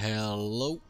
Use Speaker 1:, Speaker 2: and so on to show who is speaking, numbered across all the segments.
Speaker 1: Hello.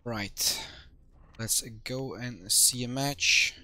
Speaker 1: Right. Let's go and see a match.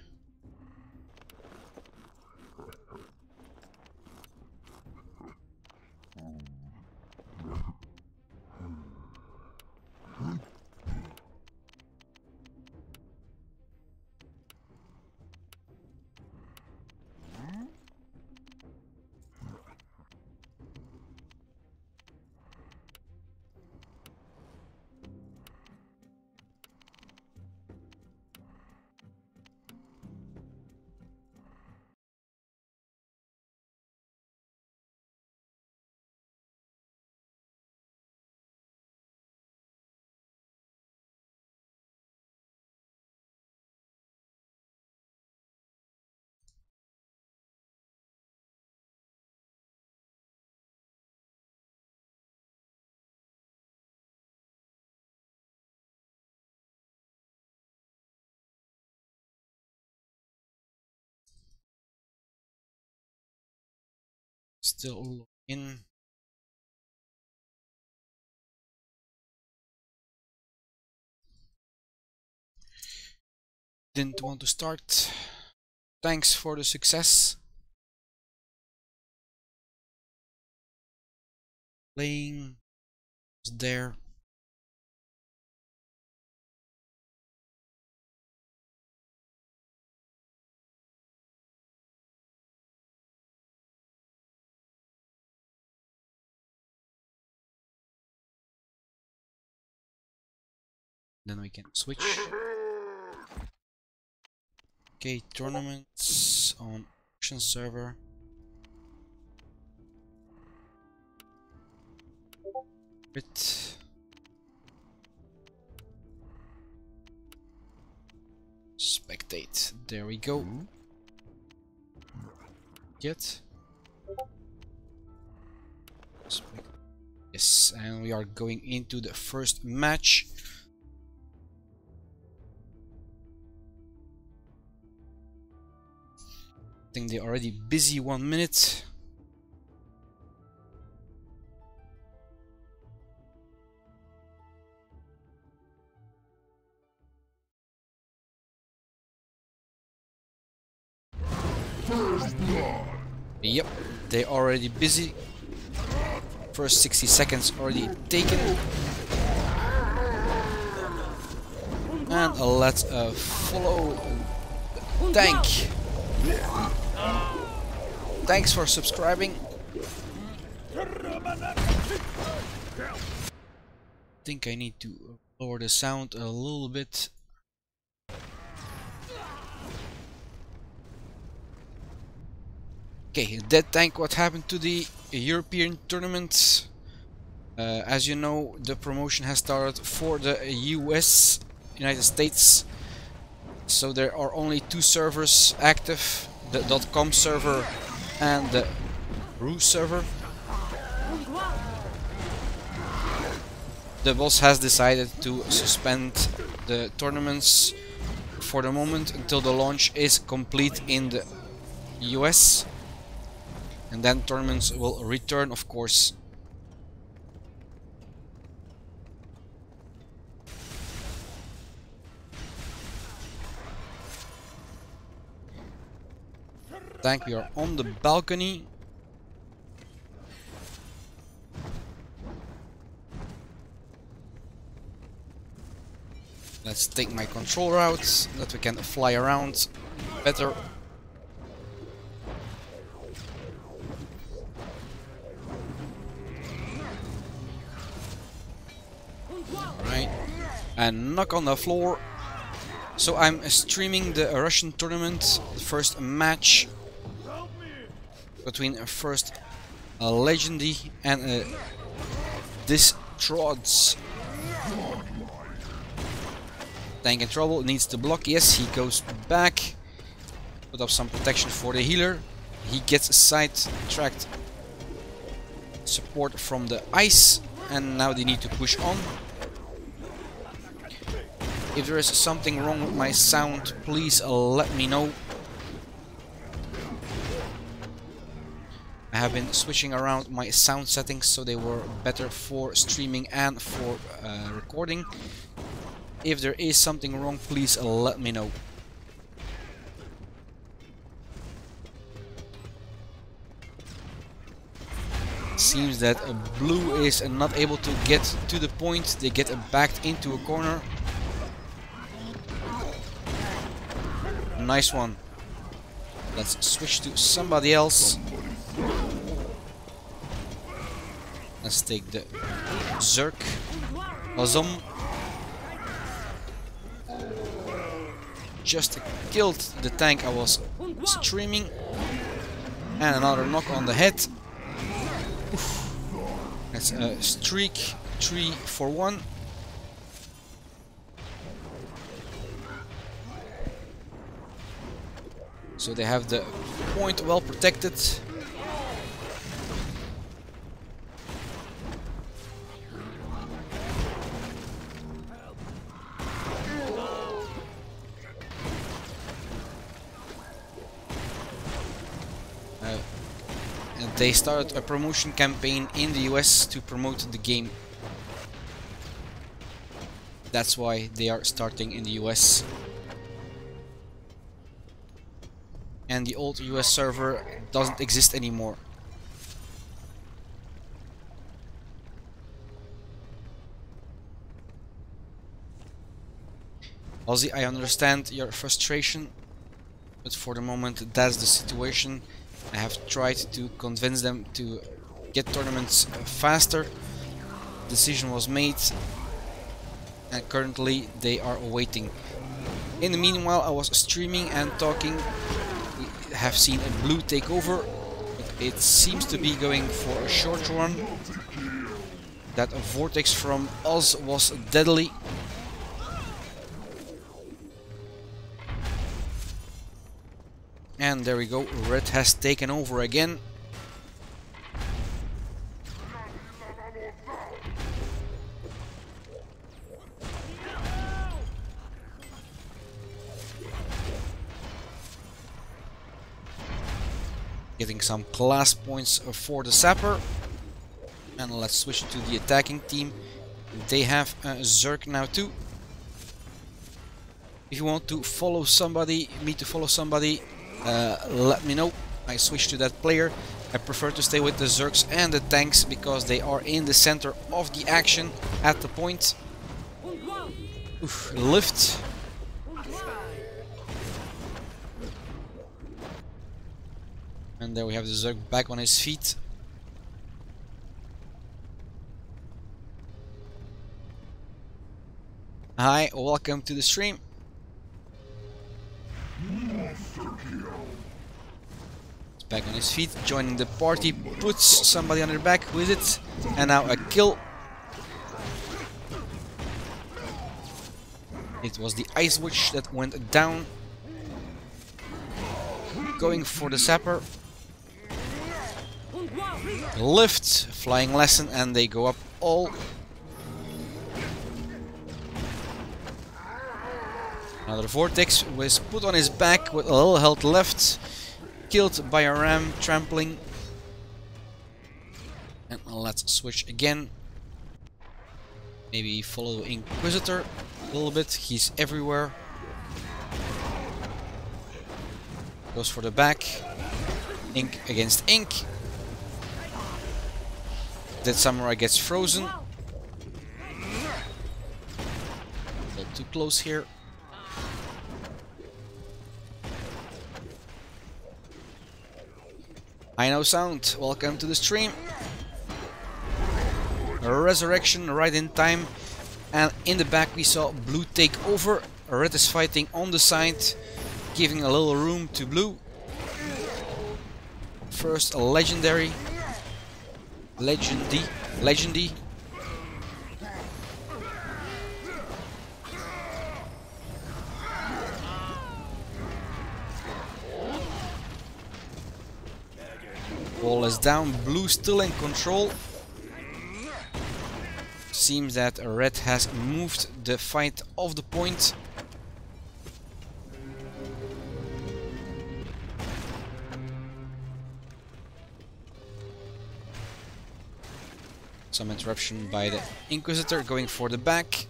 Speaker 1: Still in. didn't want to start. Thanks for the success. Playing is there. Then we can switch. Okay, tournaments on Russian server. Bit. Spectate. There we go. Yes, and we are going into the first match. I think they're already busy 1 minute. Yep, they're already busy. First 60 seconds already taken. And let's follow Tank. Thanks for subscribing. I think I need to lower the sound a little bit. Okay, Dead Tank, what happened to the European tournament? As you know, the promotion has started for the United States. So there are only 2 servers active, the .com server and the .ru server. The boss has decided to suspend the tournaments for the moment until the launch is complete in the US. And then tournaments will return, of course. Tank, we are on the balcony. Let's take my control route so that we can fly around better. Alright, and knock on the floor. So I'm streaming the Russian tournament, the first match between first Legendary and this Trods. Tank in trouble, needs to block. Yes, he goes back. Put up some protection for the healer. He gets sidetracked support from the ice, and now they need to push on. If there is something wrong with my sound, please let me know. I have been switching around my sound settings so they were better for streaming and for recording. If there is something wrong, please let me know. Seems that blue is not able to get to the point. They get backed into a corner. Nice one. Let's switch to somebody else. Let's take the Zerk. Azom. Just killed the tank I was streaming. And another knock on the head. Oof. That's a streak 3 for 1. So they have the point well protected. And they started a promotion campaign in the US to promote the game. That's why they are starting in the US. and the old US server doesn't exist anymore. Ozzy, I understand your frustration, but for the moment that's the situation. I have tried to convince them to get tournaments faster. Decision was made and currently they are awaiting. In the meanwhile, I was streaming and talking. We have seen a blue takeover, but it seems to be going for a short run. That vortex from Oz was deadly. And there we go, red has taken over again. Getting some class points for the sapper. And let's switch to the attacking team. They have Zerg now too. If you want to follow somebody, let me know. I switch to that player. I prefer to stay with the Zergs and the tanks because they are in the center of the action at the point. Oof, lift. And there we have the Zerg back on his feet. Hi, welcome to the stream. Back on his feet, joining the party, puts somebody on their back. Who is it? And now a kill. It was the Ice Witch that went down. Going for the sapper. Lift, flying lesson, and they go up all. Another vortex was put on his back with a little health left. Killed by a ram trampling. And let's switch again. Maybe follow Inquisitor a little bit. He's everywhere. Goes for the back. Ink against ink. That samurai gets frozen. A little too close here. I know sound, welcome to the stream. A resurrection right in time. And in the back we saw blue take over. Red is fighting on the side, giving a little room to blue. First a legendary. Legendy. Wall is down, blue still in control. Seems that red has moved the fight off the point. Some interruption by the Inquisitor, going for the back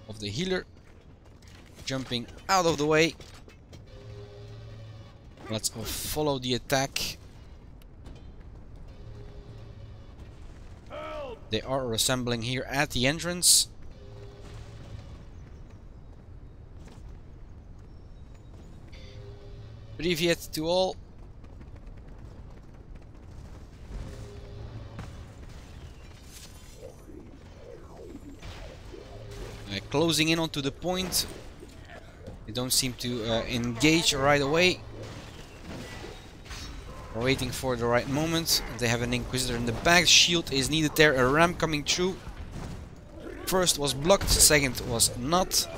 Speaker 1: of the healer. Jumping out of the way. Let's follow the attack. They are assembling here at the entrance. Privyet to all. Closing in onto the point. They don't seem to engage right away. We're waiting for the right moment. They have an Inquisitor in the back. Shield is needed there. A ram coming through. First was blocked, second was not.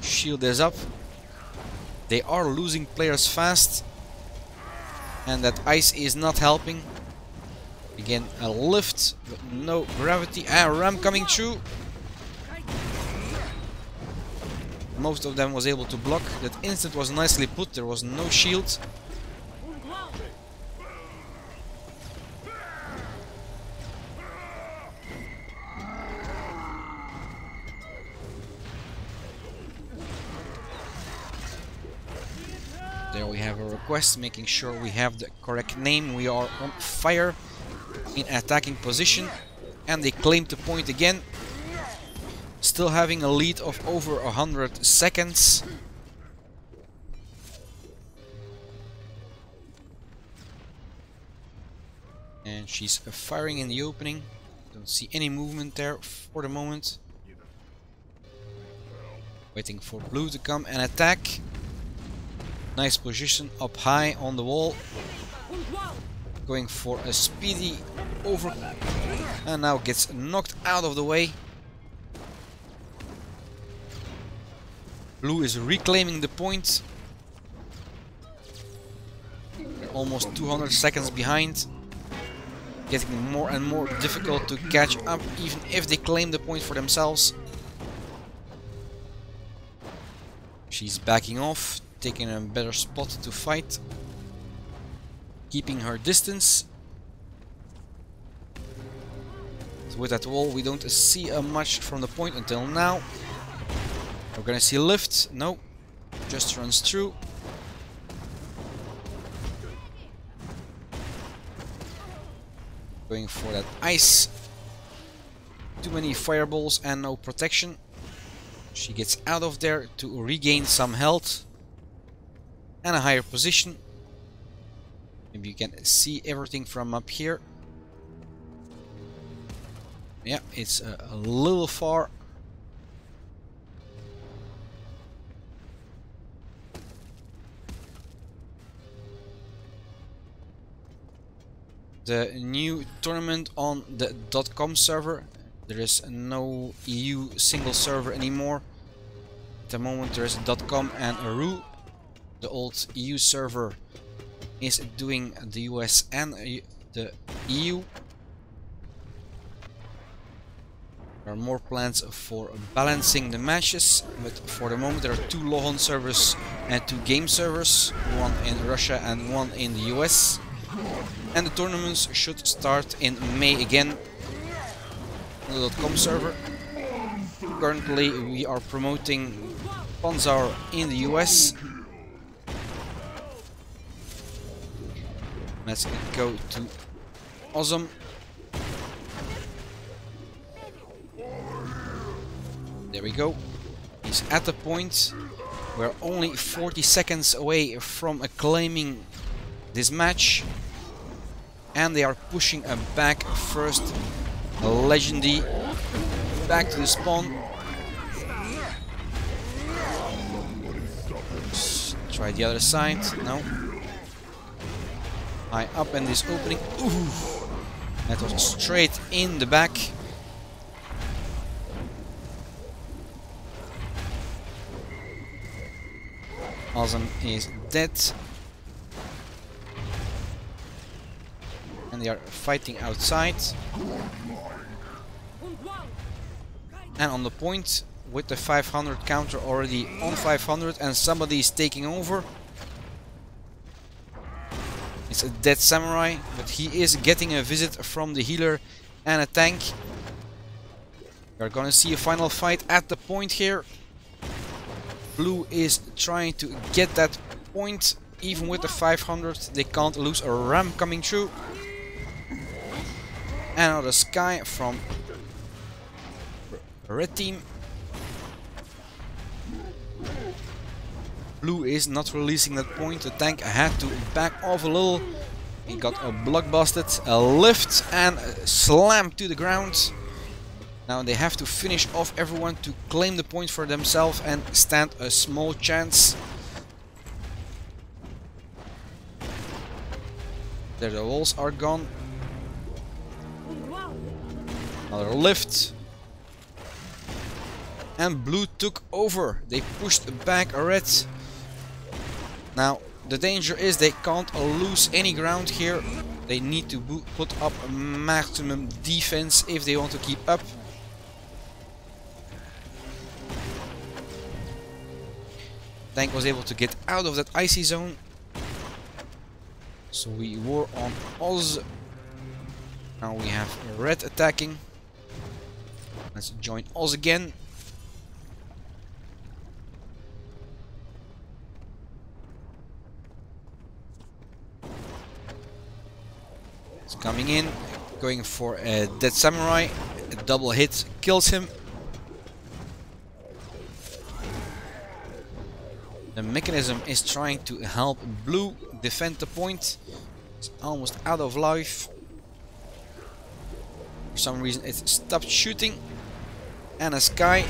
Speaker 1: Shield is up. They are losing players fast. And that ice is not helping. Again, a lift, but no gravity. A ram coming through. Most of them was able to block. That instant was nicely put. There was no shield. There we have a request, making sure we have the correct name. We are on fire in attacking position, and they claimed the point again. Still having a lead of over 100 seconds. And she's firing in the opening. Don't see any movement there for the moment. Waiting for blue to come and attack. Nice position up high on the wall. Going for a speedy over. And now gets knocked out of the way. Blue is reclaiming the point. Almost 200 seconds behind. Getting more and more difficult to catch up, even if they claim the point for themselves. She's backing off, taking a better spot to fight. Keeping her distance. So with that wall we don't see much from the point until now. We're gonna see a lift. No, just runs through. Going for that ice. Too many fireballs and no protection. She gets out of there to regain some health and a higher position. Maybe you can see everything from up here. Yeah, it's a little far. The new tournament on the .com server. There is no EU single server anymore. At the moment there is a .com and a RU. The old EU server is doing the US and the EU. There are more plans for balancing the matches, but for the moment there are 2 Logon servers and 2 game servers, one in Russia and one in the US. And the tournaments should start in May again on the .com server. Currently we are promoting Panzar in the US. Let's go to Awesome. There we go. He's at the point. We're only 40 seconds away from claiming this match. And they are pushing back first. Legendy back to the spawn. Let's try the other side. No. High up in this opening. Ooh. That was straight in the back. Awesome is dead. And they are fighting outside. And on the point with the 500 counter already on 500 and somebody is taking over. It's a dead samurai, but he is getting a visit from the healer and a tank. We're gonna see a final fight at the point here. Blue is trying to get that point. Even with the 500 they can't lose a ram coming through. Another sky from red team. Blue is not releasing that point. The tank had to back off a little. He got a block busted, a lift and a slam to the ground. Now they have to finish off everyone to claim the point for themselves and stand a small chance. There the walls are gone. Another lift. And blue took over. They pushed back red. Now the danger is they can't lose any ground here. They need to put up a maximum defense if they want to keep up. Tank was able to get out of that icy zone. So we were on Oz. Now we have red attacking. Let's join Oz again. Coming in, going for a dead samurai. A double hit kills him. The mechanism is trying to help blue defend the point. It's almost out of life. For some reason it stopped shooting. And a sky.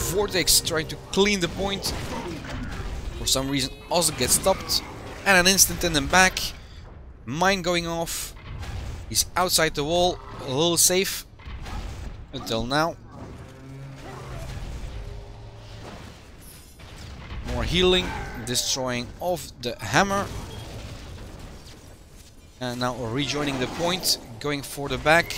Speaker 1: Vortex trying to clean the point. For some reason also gets stopped. And an instant in the back. Mine going off. He's outside the wall. A little safe. Until now. More healing, destroying off the hammer. And now rejoining the point, going for the back.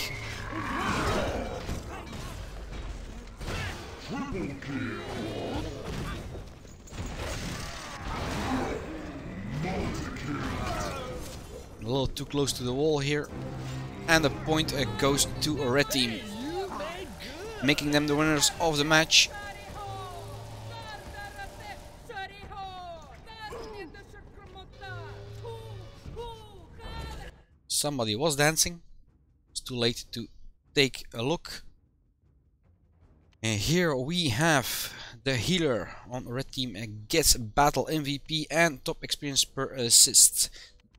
Speaker 1: A little too close to the wall here. And the point goes to a red team, making them the winners of the match. Somebody was dancing. It's too late to take a look. And here we have the healer on red team gets battle MVP and top experience per assist.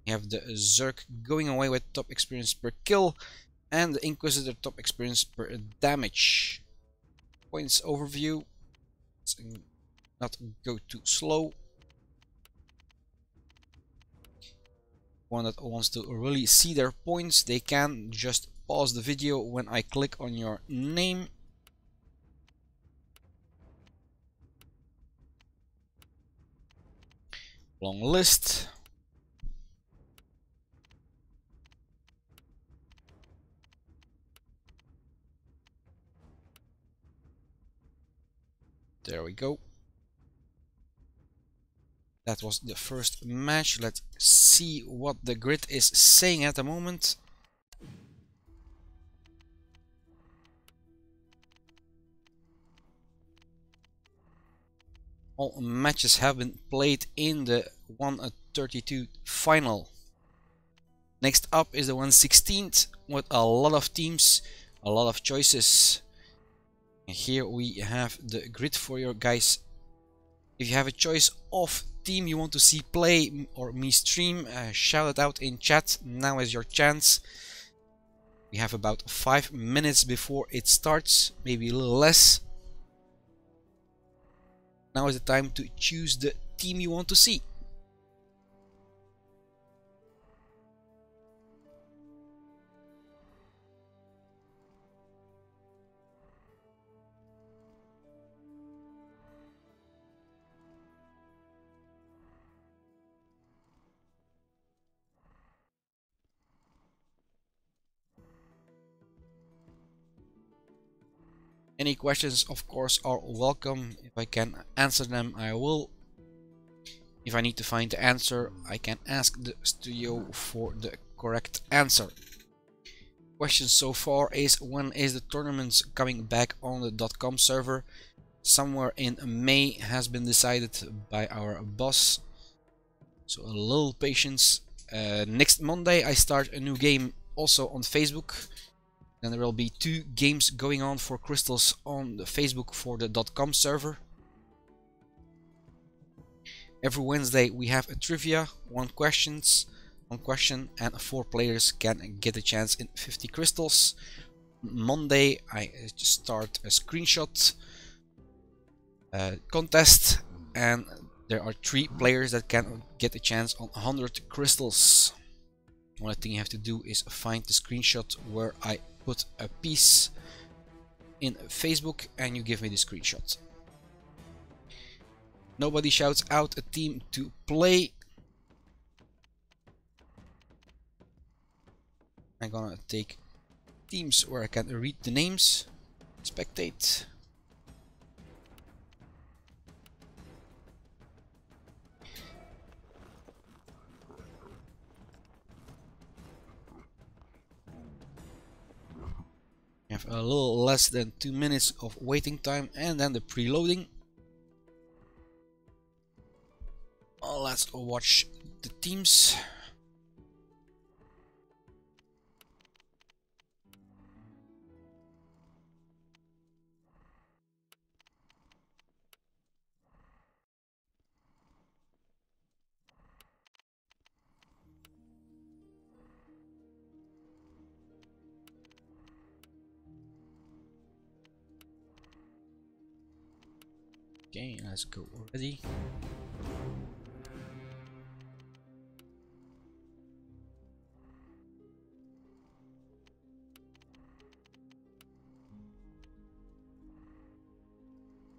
Speaker 1: We have the Zerk going away with top experience per kill and the Inquisitor top experience per damage. Points overview. Let's not go too slow. One that wants to really see their points, they can just pause the video when I click on your name. Long list. There we go. That was the first match. Let's see what the grid is saying at the moment. All matches have been played in the 132 final. Next up is the 116th with a lot of teams, a lot of choices. And here we have the grid for you guys. If you have a choice of team you want to see play or me stream, shout it out in chat. Now is your chance. We have about 5 minutes before it starts, maybe a little less. Now is the time to choose the team you want to see. Any questions, of course, are welcome. If I can answer them, I will. If I need to find the answer, I can ask the studio for the correct answer. Question so far is, when is the tournament coming back on the .com server? Somewhere in May has been decided by our boss. So a little patience. Next Monday I start a new game also on Facebook. Then there will be 2 games going on for crystals on the Facebook for the .com server. Every Wednesday we have a trivia, one question, and 4 players can get a chance in 50 crystals. Monday I start a screenshot contest, and there are 3 players that can get a chance on 100 crystals. Only thing you have to do is find the screenshot where I put a piece in Facebook and you give me the screenshot. Nobody shouts out a team to play. I'm gonna take teams where I can read the names. Spectate. We have a little less than 2 minutes of waiting time and then the preloading. Let's watch the teams. Okay, let's go already.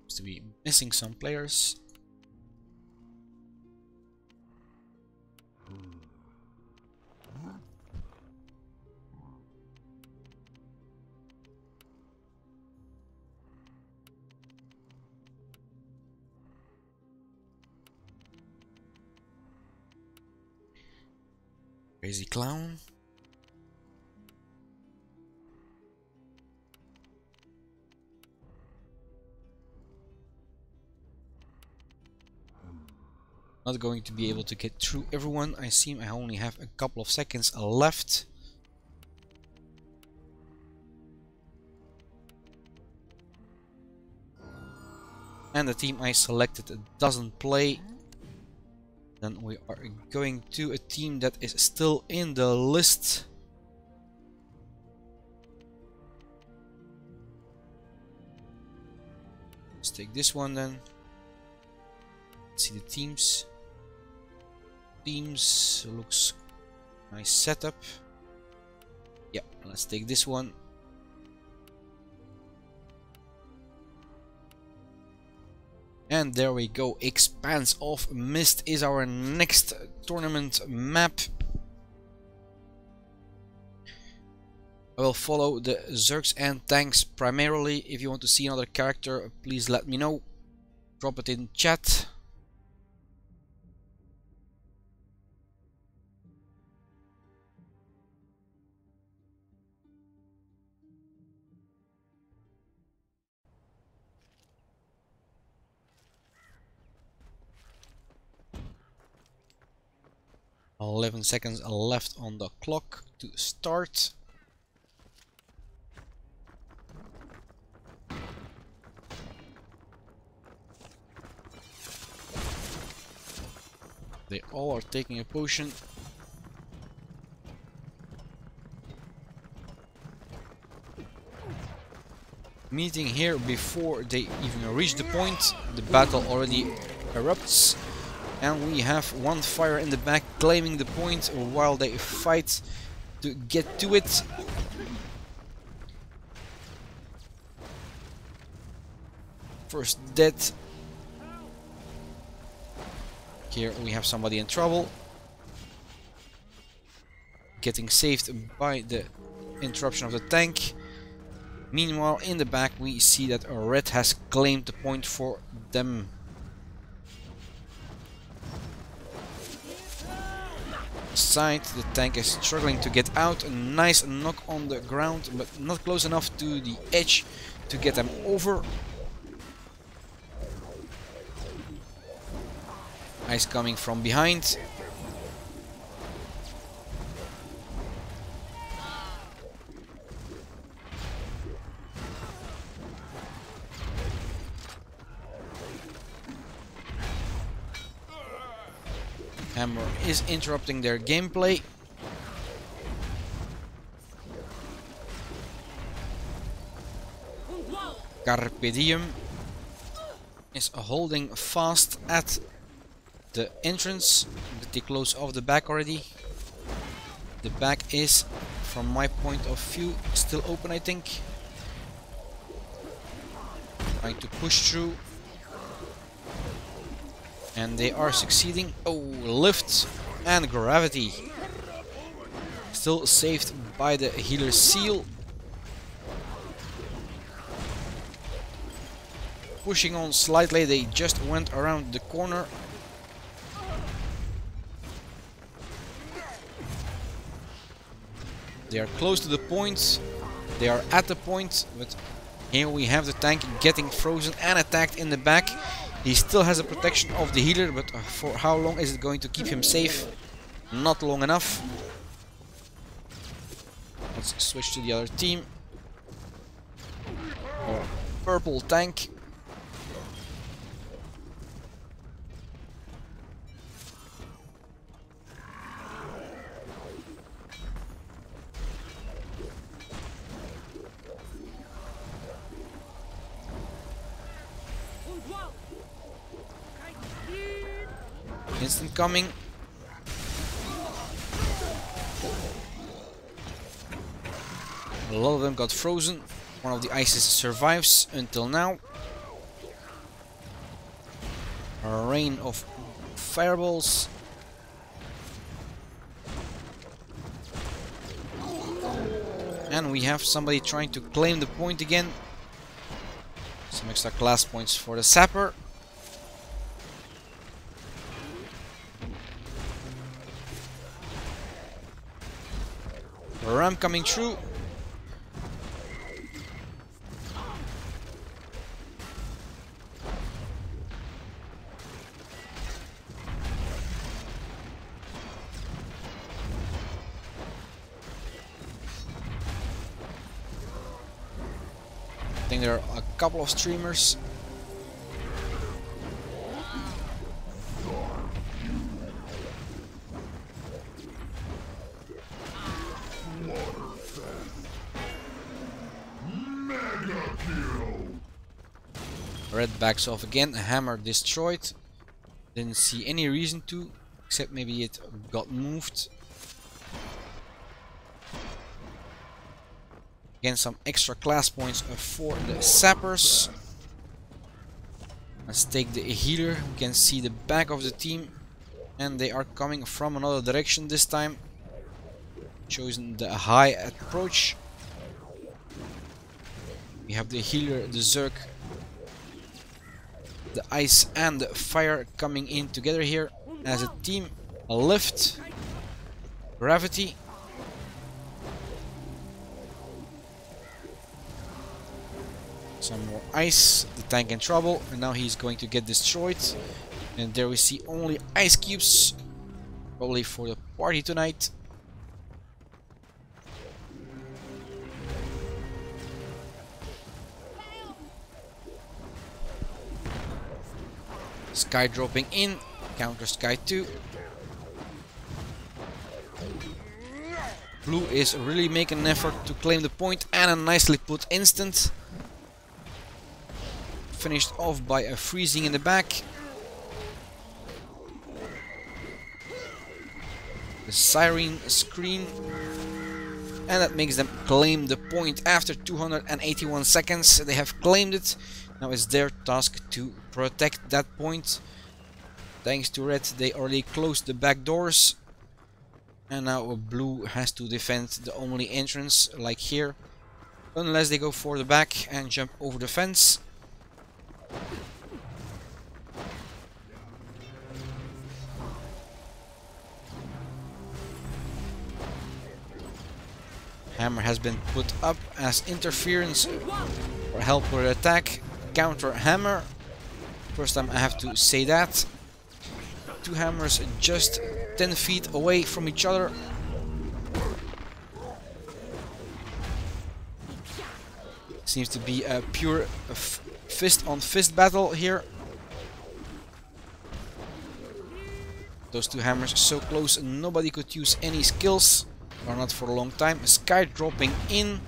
Speaker 1: Seems to be missing some players. Crazy clown. Not going to be able to get through everyone. I seem I only have a couple of seconds left. And the team I selected doesn't play. Then we are going to a team that is still in the list. Let's take this one then. Let's see the teams. Teams looks nice setup. Yeah, let's take this one. And there we go. Expanse of Mist is our next tournament map. I will follow the Zergs and tanks primarily. If you want to see another character, please let me know. Drop it in chat. $11 seconds left on the clock to start. They all are taking a potion. Meeting here before they even reach the point. The battle already erupts. And we have one fire in the back claiming the point while they fight to get to it. First dead. Here we have somebody in trouble. Getting saved by the interruption of the tank. Meanwhile, in the back we see that a red has claimed the point for them. Side, the tank is struggling to get out. A nice knock on the ground, but not close enough to the edge to get them over. Ice coming from behind. Hammer is interrupting their gameplay. Carpe Diem is holding fast at the entrance. Pretty close off the back already. The back is, from my point of view, still open, I think. Trying to push through. And they are succeeding. Oh, lift and gravity. Still saved by the healer seal. Pushing on slightly, they just went around the corner. They are close to the point. They are at the point, but here we have the tank getting frozen and attacked in the back. He still has a protection of the healer, but for how long is it going to keep him safe? Not long enough. Let's switch to the other team. Our purple tank. Instant coming. A lot of them got frozen. One of the ices survives until now. A rain of fireballs. And we have somebody trying to claim the point again. Some extra class points for the sapper. A ram coming through. I think there are a couple of streamers. Red backs off again. Hammer destroyed. Didn't see any reason to, except maybe it got moved. Again, some extra class points for the sappers. Let's take the healer. We can see the back of the team, and they are coming from another direction this time. Chosen the high approach. We have the healer, the Zerg, the ice and the fire coming in together here as a team. A lift, gravity. Some more ice, the tank in trouble, and now he's going to get destroyed. And there we see only ice cubes, probably for the party tonight. Sky dropping in, counter Sky 2. Blue is really making an effort to claim the point, and a nicely put instant. Finished off by a freezing in the back. The siren screen, and that makes them claim the point after 281 seconds. They have claimed it. Now it's their task to protect that point. Thanks to red, they already closed the back doors, and now blue has to defend the only entrance, like here, unless they go for the back and jump over the fence. Hammer has been put up as interference or help with attack. Counter hammer. First time I have to say that. Two hammers just 10 feet away from each other. Seems to be a pure fist on fist battle here. Those two hammers so close, nobody could use any skills, or not for a long time. Sky dropping in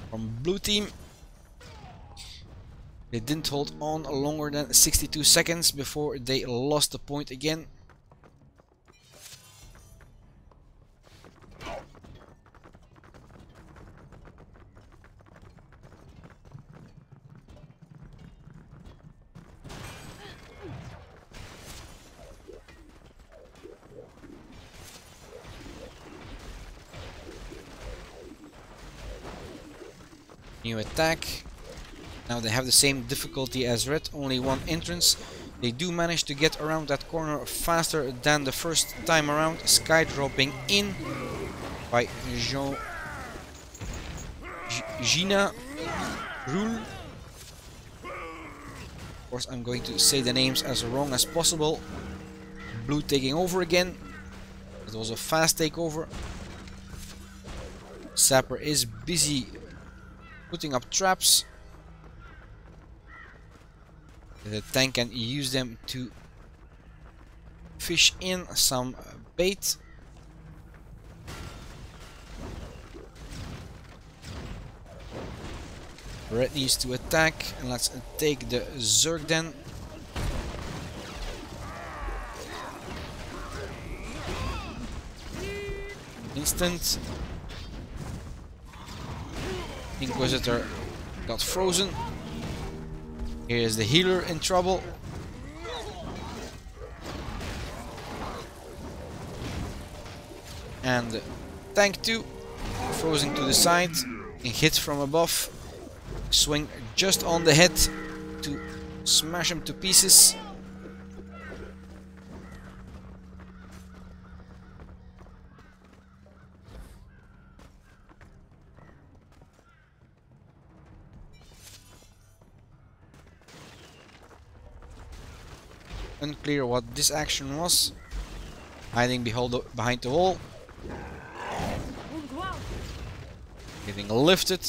Speaker 1: from blue team. They didn't hold on longer than 62 seconds before they lost the point again. New attack. Now they have the same difficulty as red, only one entrance. They do manage to get around that corner faster than the first time around. Sky dropping in by Gina Rule. Of course, I'm going to say the names as wrong as possible. Blue taking over again. It was a fast takeover. Sapper is busy putting up traps. The tank can use them to fish in some bait. Red needs to attack, and let's take the Zerg then. Stunned. Inquisitor got frozen. Here's the healer in trouble. And tank 2 frozen to the side and hit from above. Swing just on the head to smash him to pieces. Unclear what this action was. Hiding behind the wall. Getting lifted.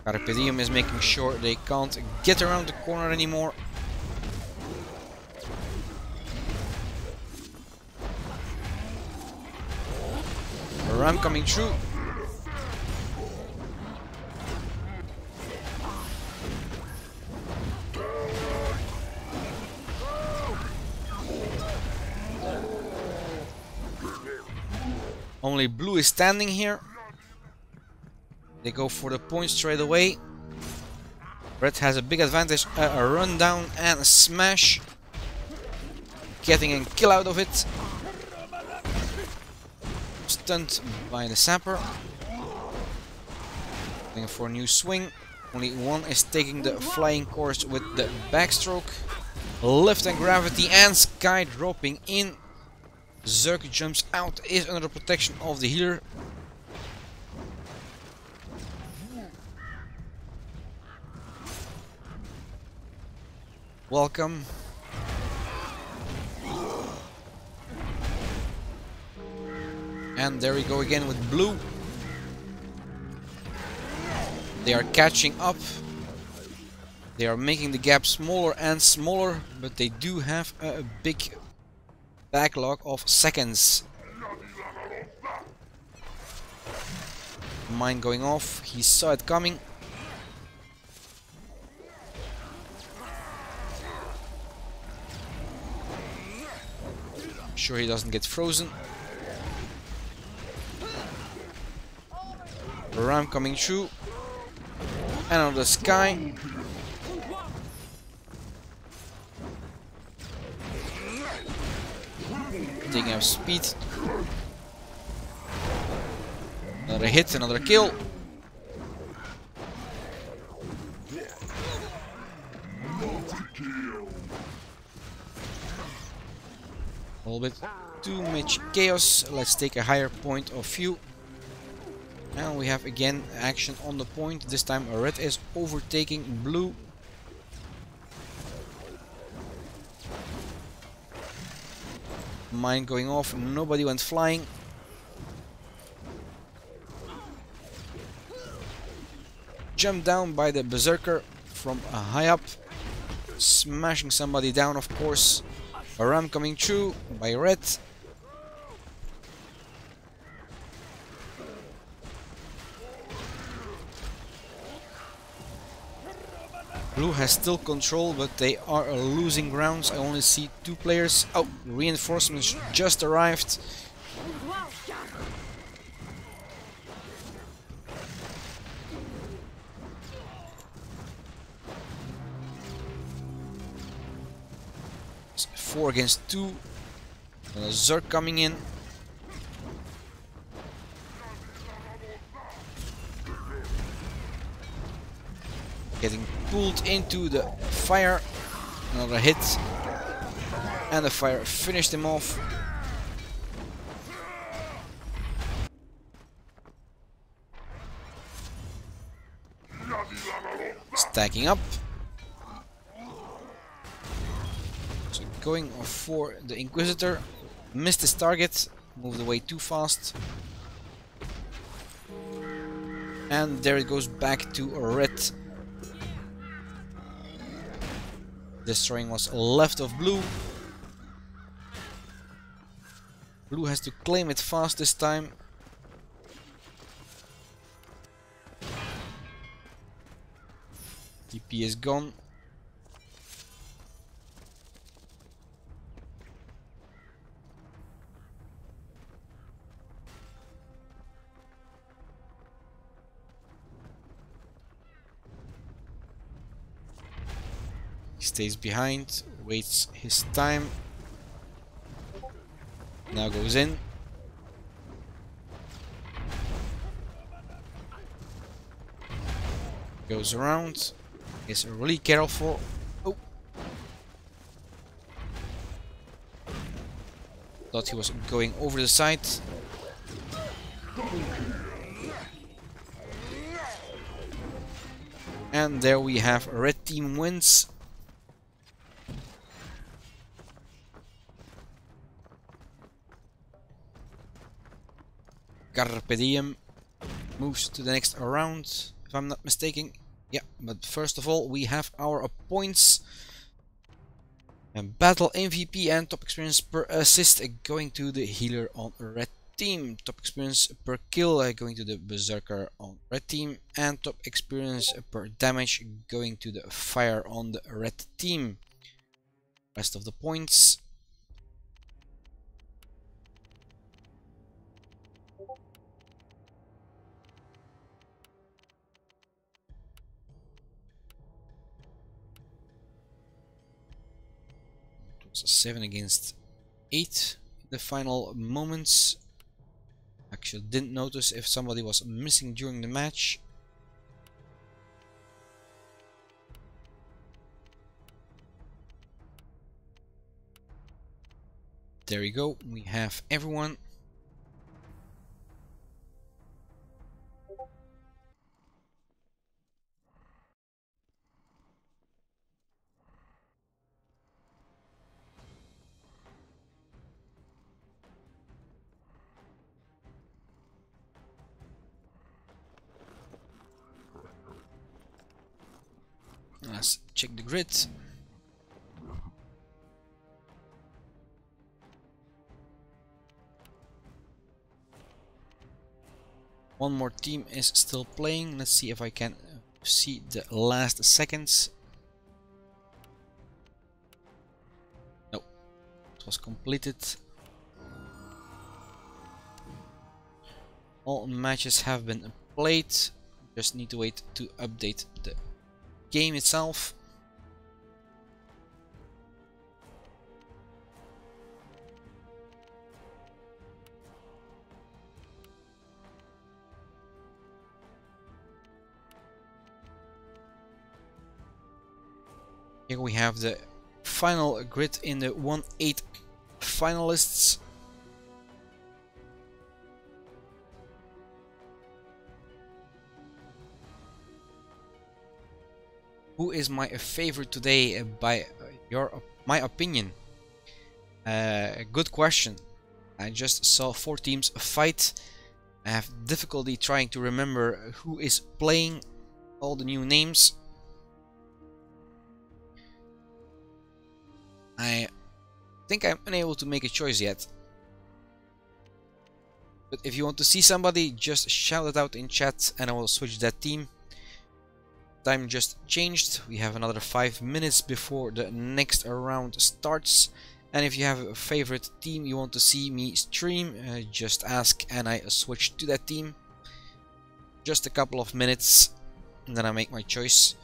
Speaker 1: Carpe Diem is making sure they can't get around the corner anymore. A ram coming through. Only blue is standing here. They go for the point straight away. Red has a big advantage. A run down and a smash. Getting a kill out of it. Stunned by the sapper. Going for a new swing. Only one is taking the flying course with the backstroke. Lift and gravity and sky dropping in. Zerk jumps out, is under the protection of the healer. Welcome. And there we go again with blue. They are catching up. They are making the gap smaller and smaller, but they do have a big backlog of seconds. Mine going off. He saw it coming. Sure he doesn't get frozen. Ram coming through. And on the sky. Taking up speed. Another hit, another kill. A little bit too much chaos. Let's take a higher point of view. And we have again action on the point. This time red is overtaking blue. Mine going off, nobody went flying. Jumped down by the berserker from high up. Smashing somebody down, of course. A ram coming through by red. Blue has still control, but they are losing grounds. I only see 2 players. Oh, reinforcements just arrived. It's 4 against 2. And a Zerk coming in. Getting pulled into the fire. Another hit. And the fire finished him off. Stacking up. So going for the Inquisitor. Missed his target. Moved away too fast. And there it goes back to red. Destroying what's left of blue. Blue has to claim it fast this time. TP is gone. stays behind, waits his time. Now goes in. Goes around. Is really careful. Oh. Thought he was going over the side. And there we have red team wins. Carpe Diem moves to the next round, if I'm not mistaken. Yeah, but first of all we have our points. And battle MVP and top experience per assist going to the healer on red team. Top experience per kill going to the berserker on red team. And top experience per damage going to the fire on the red team. Rest of the points. It was 7 against 8 in the final moments. Actually didn't notice if somebody was missing during the match. There we go, we have everyone. Let's check the grid. One more team is still playing. Let's see if I can see the last seconds. No, it was completed. All matches have been played. Just need to wait to update the game itself. Here we have the final grid in the 1-8 finalists. Who is my favorite today by my opinion? Good question. I just saw 4 teams fight. I have difficulty trying to remember who is playing, all the new names. I think I'm unable to make a choice yet. But if you want to see somebody, just shout it out in chat and I will switch that team. Time just changed. We have another 5 minutes before the next round starts. And if you have a favorite team you want to see me stream, just ask and I switch to that team. Just a couple of minutes and then I make my choice.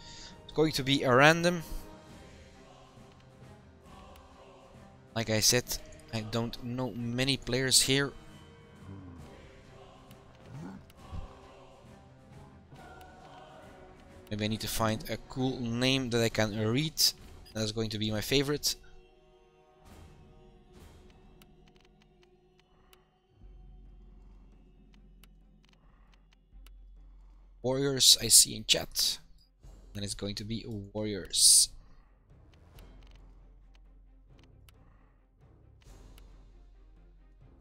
Speaker 1: It's going to be a random. Like I said, I don't know many players here. Maybe I need to find a cool name that I can read. That's going to be my favorite. Warriors I see in chat. Then it's going to be Warriors.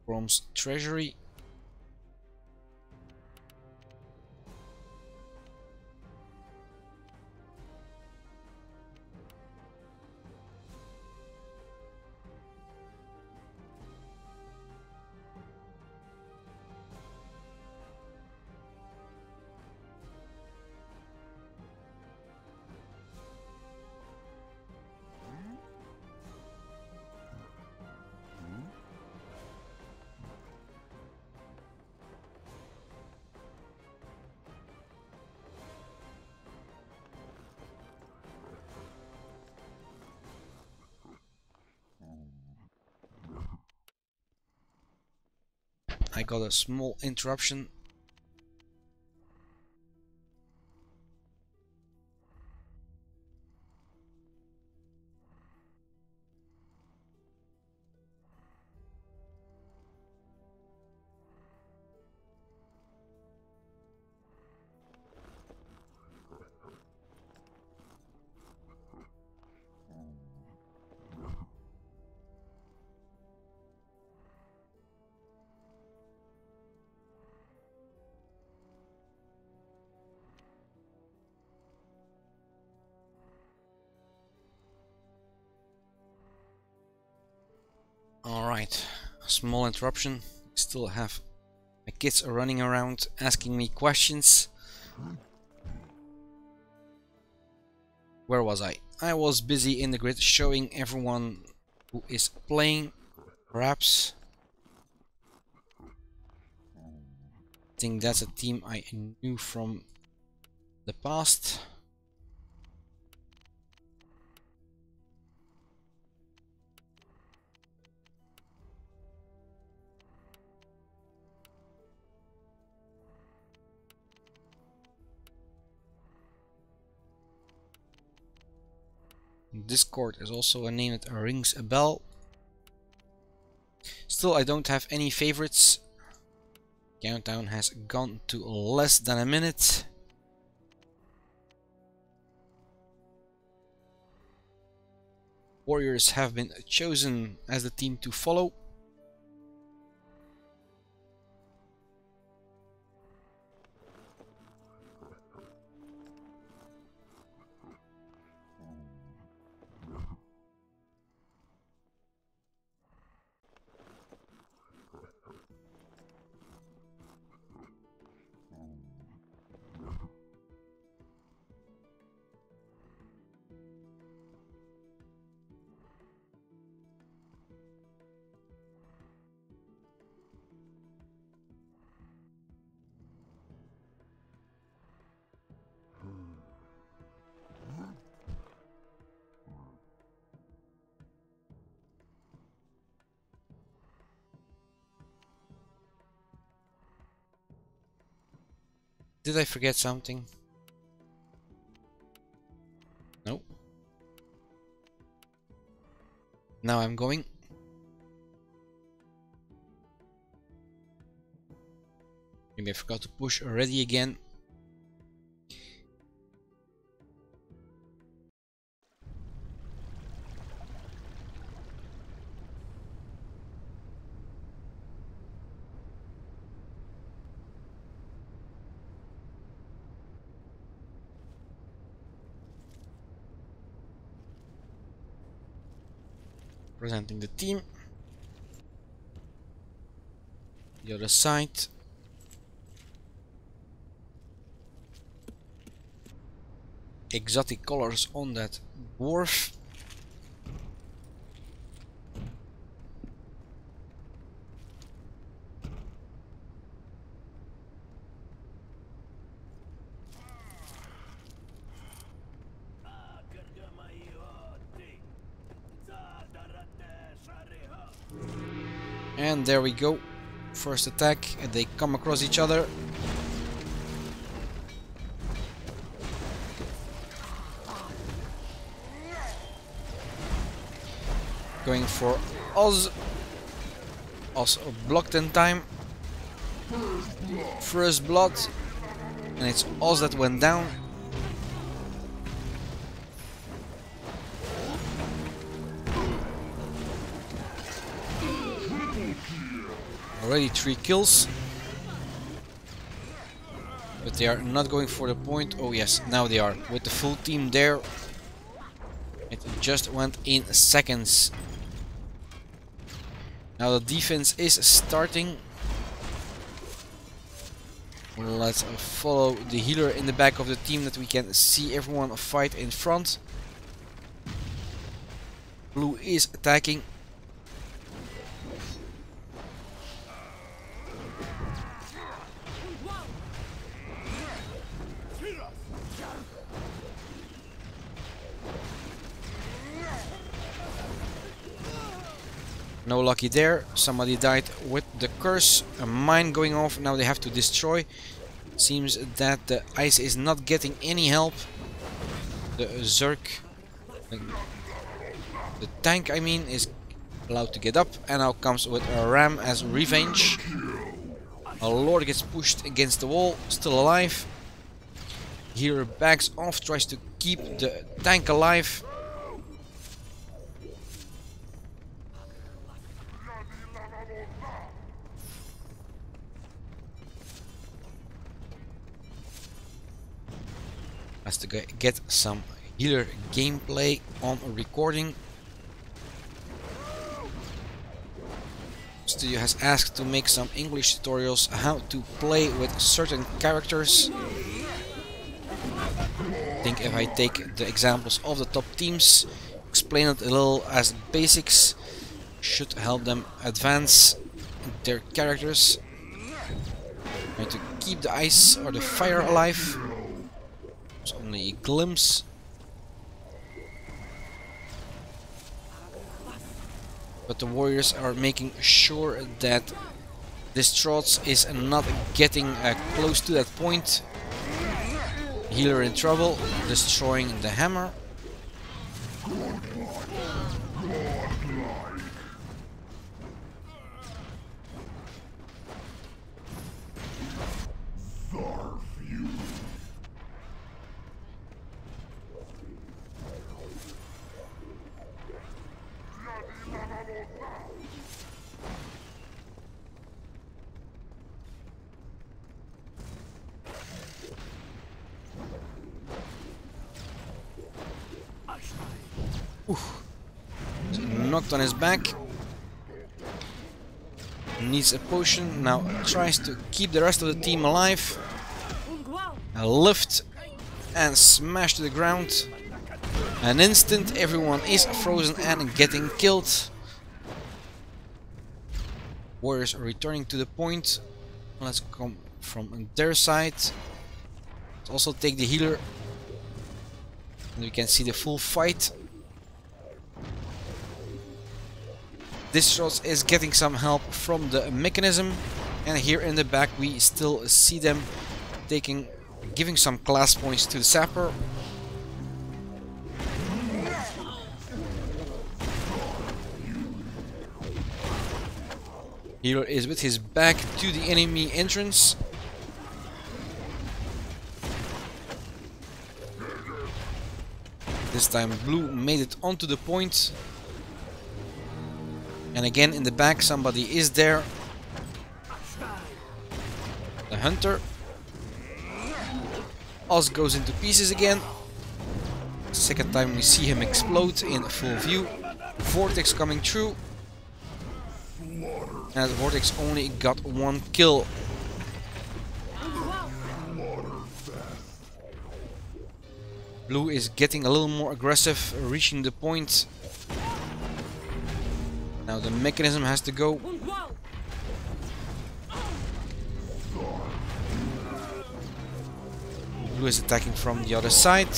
Speaker 1: Chrome's Treasury. I got a small interruption. Alright, small interruption. Still have my kids are running around asking me questions. Where was I? I was busy in the grid showing everyone who is playing. Perhaps. I think that's a team I knew from the past. Discord is also a name that rings a bell. Still, I don't have any favorites. Countdown has gone to less than a minute. Warriors have been chosen as the team to follow. Did I forget something? No. Now I'm going. Maybe I forgot to push already again. Presenting the team. The other side. Exotic colors on that dwarf. And there we go. First attack, and they come across each other. Going for Oz. Oz blocked in time. First blood. And it's Oz that went down. Already 3 kills. But they are not going for the point. Oh yes, now they are. With the full team there. It just went in seconds. Now the defense is starting. Let's follow the healer in the back of the team that we can see everyone fight in front. Blue is attacking. No lucky there. Somebody died with the curse. A mine going off. Now they have to destroy. Seems that the ice is not getting any help. The Zerg, the tank I mean, is allowed to get up, and now comes with a ram as revenge. A lord gets pushed against the wall, still alive. Here backs off, tries to keep the tank alive. Has to get some healer gameplay on a recording. Studio has asked to make some English tutorials how to play with certain characters. I think if I take the examples of the top teams, explain it a little as basics, should help them advance their characters. Trying to keep the ice or the fire alive. It's only a glimpse. But the warriors are making sure that Distraught is not getting close to that point. Healer in trouble, destroying the hammer. Knocked on his back. Needs a potion. Now tries to keep the rest of the team alive. A lift and smash to the ground. An instant, everyone is frozen and getting killed. Warriors are returning to the point. Let's come from their side. Let's also take the healer. And we can see the full fight. Distraught is getting some help from the mechanism, and here in the back we still see them giving some class points to the sapper. Healer is with his back to the enemy entrance. This time blue made it onto the point. And again in the back somebody is there. The hunter. Oz goes into pieces again. Second time we see him explode in full view. Vortex coming through. And the Vortex only got one kill. Blue is getting a little more aggressive, reaching the point. Now the mechanism has to go. Blue is attacking from the other side.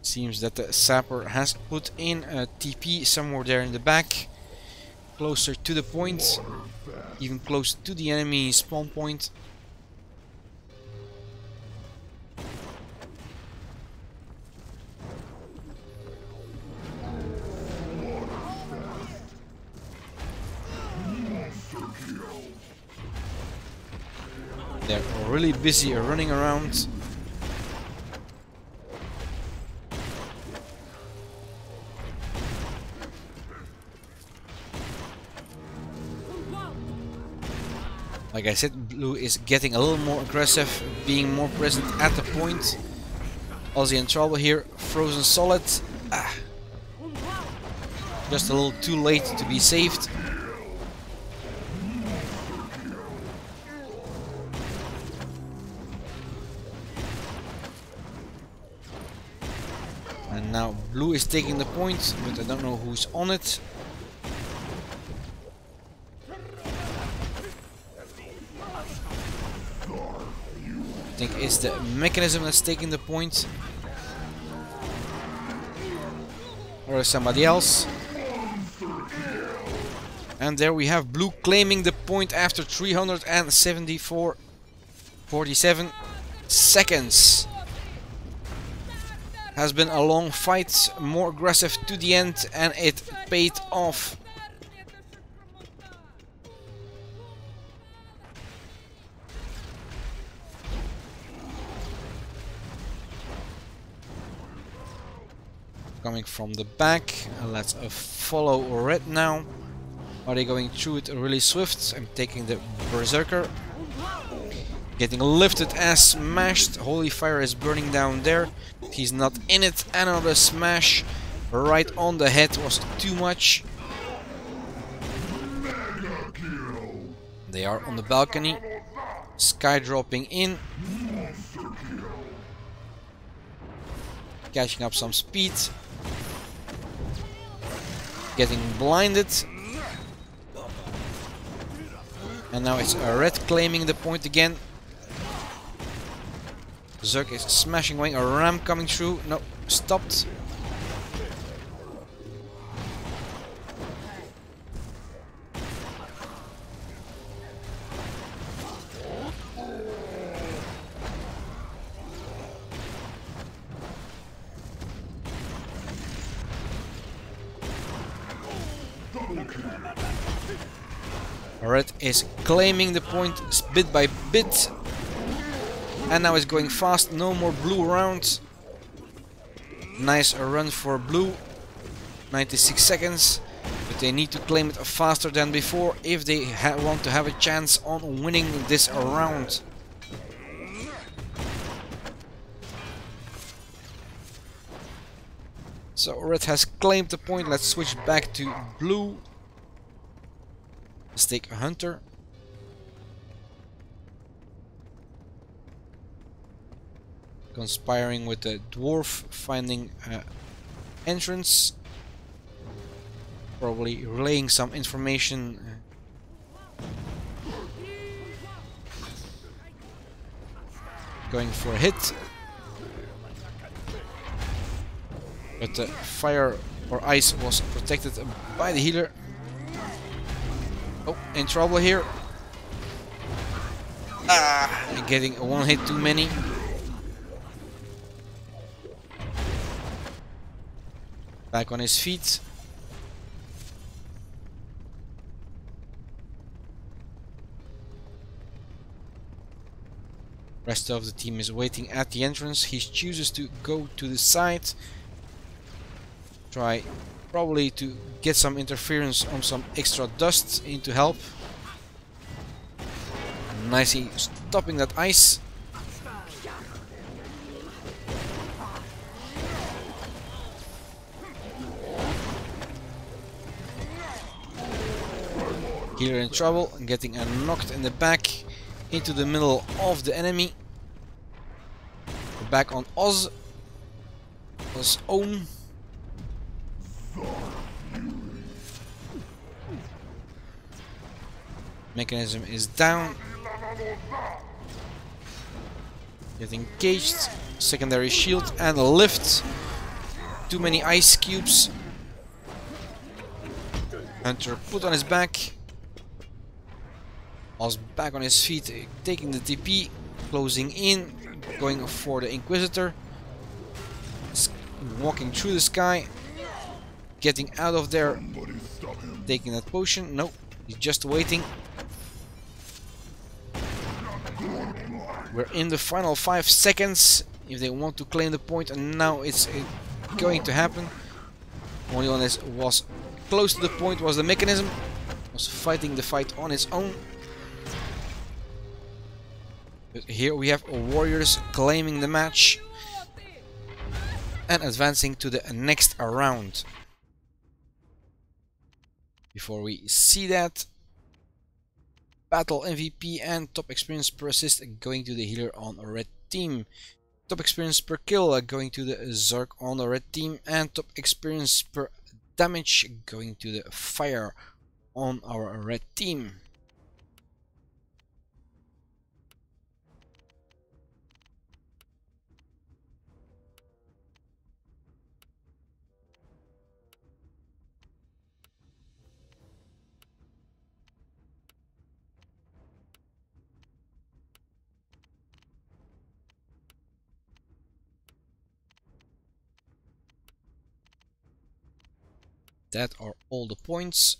Speaker 1: Seems that the sapper has put in a TP somewhere there in the back. Closer to the point, even close to the enemy spawn point. They're really busy running around. Like I said, blue is getting a little more aggressive, being more present at the point. Aussie in trouble here, frozen solid. Just a little too late to be saved. And now blue is taking the point, but I don't know who's on it. think it's the mechanism that's taking the point. Or somebody else. And there we have blue claiming the point after 347 seconds. Has been a long fight, more aggressive to the end, and it paid off. Coming from the back, let's follow red now. Are they going through it really swift? I'm taking the Berserker. Getting lifted as smashed. Holy Fire is burning down there. He's not in it. Another smash right on the head was too much. They are on the balcony. Sky dropping in. Catching up some speed. Getting blinded. And now it's a red claiming the point again. Zerk is smashing away. A ram coming through. No, stopped. Red is claiming the point bit by bit. And now it's going fast. No more blue rounds. Nice run for blue. 96 seconds. But they need to claim it faster than before if they want to have a chance on winning this round. So red has claimed the point. Let's switch back to blue. Let's take a hunter. Conspiring with the dwarf, finding an entrance. Probably relaying some information. Going for a hit. But the fire or ice was protected by the healer. Oh, in trouble here. Ah, getting a one hit too many. Back on his feet. Rest of the team is waiting at the entrance. He chooses to go to the side. Try probably to get some interference on some extra dust in to help. Nicely stopping that ice. Here in trouble, getting knocked in the back into the middle of the enemy. Back on Oz. Oz's own. Mechanism is down. Getting caged. Secondary shield and a lift. Too many ice cubes. Hunter put on his back. Oz back on his feet, taking the TP, closing in, going for the Inquisitor. Walking through the sky. Getting out of there. Taking that potion. No, he's just waiting. We're in the final 5 seconds if they want to claim the point, and now it's going to happen. Only one that was close to the point was the mechanism. Was fighting the fight on its own. But here we have warriors claiming the match and advancing to the next round. Before we see that, battle MVP and top experience per assist going to the healer on a red team. Top experience per kill going to the Zerk on the red team, and top experience per damage going to the fire on our red team. That are all the points.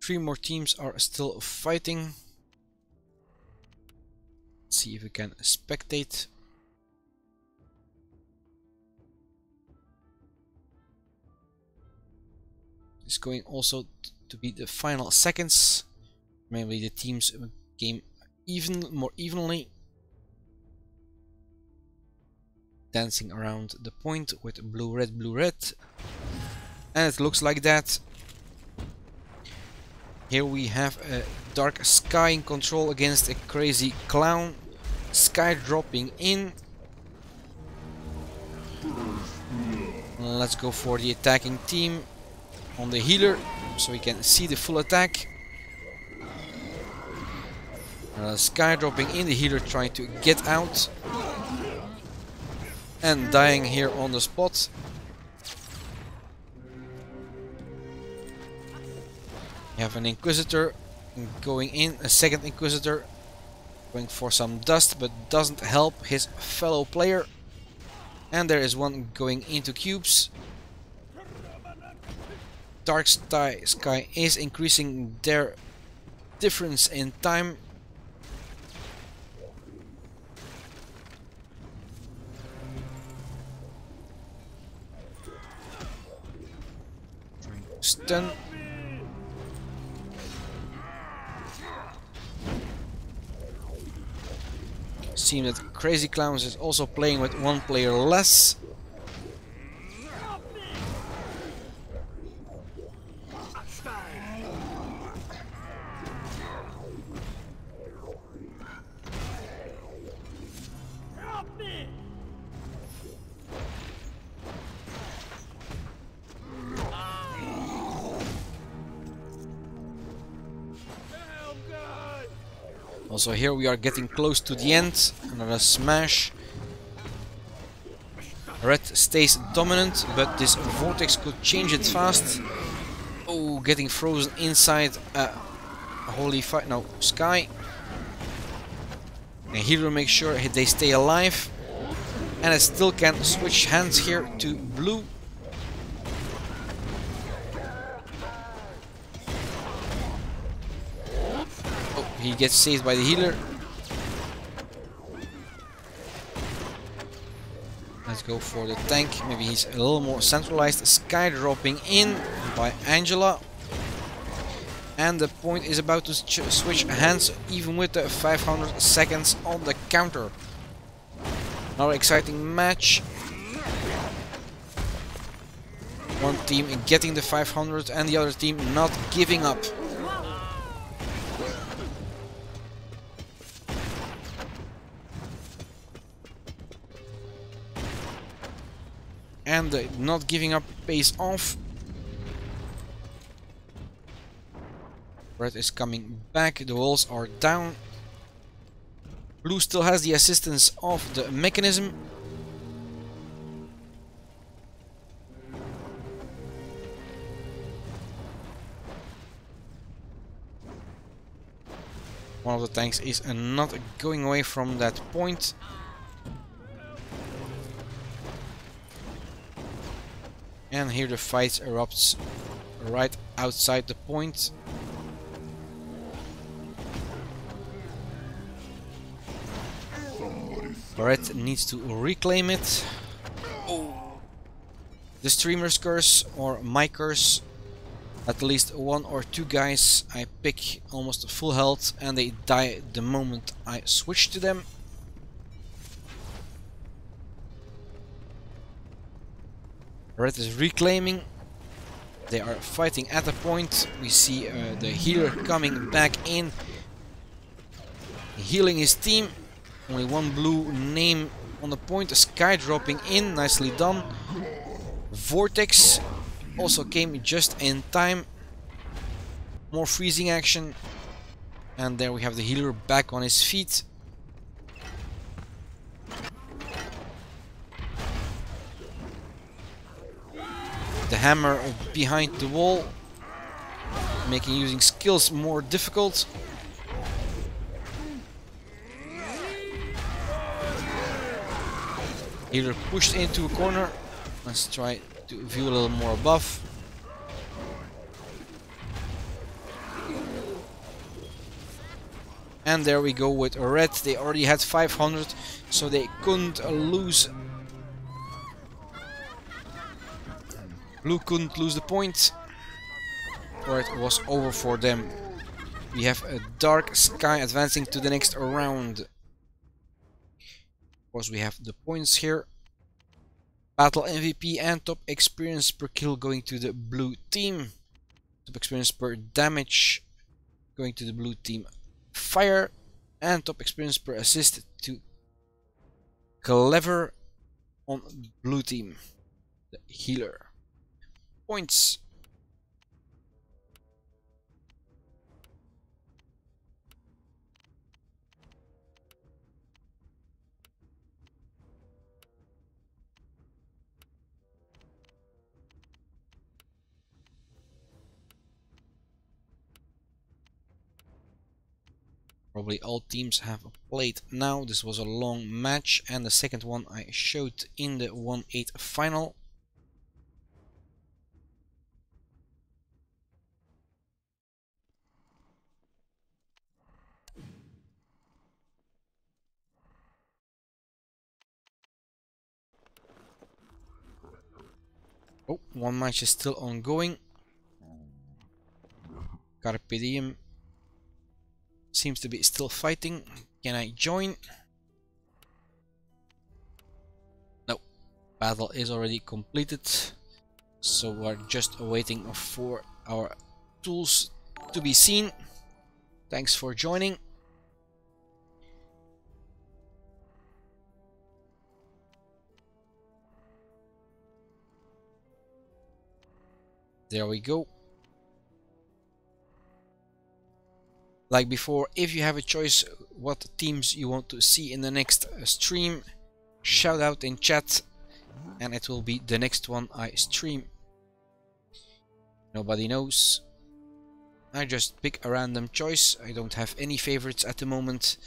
Speaker 1: Three more teams are still fighting. Let's see if we can spectate. It's going also to be the final seconds. Maybe the teams game more evenly. Dancing around the point with blue, red, and it looks like that. Here we have a dark sky in control against a crazy clown. Sky dropping in. Let's go for the attacking team on the healer so we can see the full attack. Sky dropping in, the healer trying to get out and dying here on the spot. You have an Inquisitor going in, a second Inquisitor going for some dust, but doesn't help his fellow player. And there is one going into cubes. Dark Sky is increasing their difference in time. Trying to stun. Seems that Crazy Clowns is also playing with one player less. Also here we are getting close to the end. Another smash. Red stays dominant, but this vortex could change it fast. Oh, getting frozen inside a holy fight. No, Sky. And Hero makes sure they stay alive. And it still can switch hands here to blue. He gets saved by the healer. Let's go for the tank. Maybe he's a little more centralized. Sky dropping in by Angela. And the point is about to switch hands, even with the 500 seconds on the counter. Another exciting match. One team getting the 500 and the other team not giving up. And the not giving up pays off. Red is coming back, the walls are down. Blue still has the assistance of the mechanism. One of the tanks is not going away from that point. And here the fight erupts right outside the point. Red needs to reclaim it. Oh. The streamer's curse or my curse. At least one or two guys I pick almost full health and they die the moment I switch to them. Red is reclaiming. They are fighting at a point. We see the healer coming back in, healing his team. Only one blue name on the point. A Sky dropping in, nicely done. Vortex also came just in time. More freezing action. And there we have the healer back on his feet. the hammer behind the wall, making using skills more difficult. Healer pushed into a corner. Let's try to view a little more above. And there we go with red. They already had 500, so they couldn't lose. Blue couldn't lose the point, or it was over for them. We have a dark sky advancing to the next round. Of course, we have the points here. Battle MVP and top experience per kill going to the blue team. Top experience per damage going to the blue team. Fire, and top experience per assist to Clever on blue team, the healer. Points. Probably all teams have played now. This was a long match, and the second one I showed in the 1-8 final. Oh, one match is still ongoing. Carpe Diem seems to be still fighting. Can I join? No. Battle is already completed. So we're just waiting for our tools to be seen. Thanks for joining. There we go. Like before, if you have a choice what teams you want to see in the next stream, shout out in chat and it will be the next one I stream. Nobody knows. I just pick a random choice. I don't have any favorites at the moment.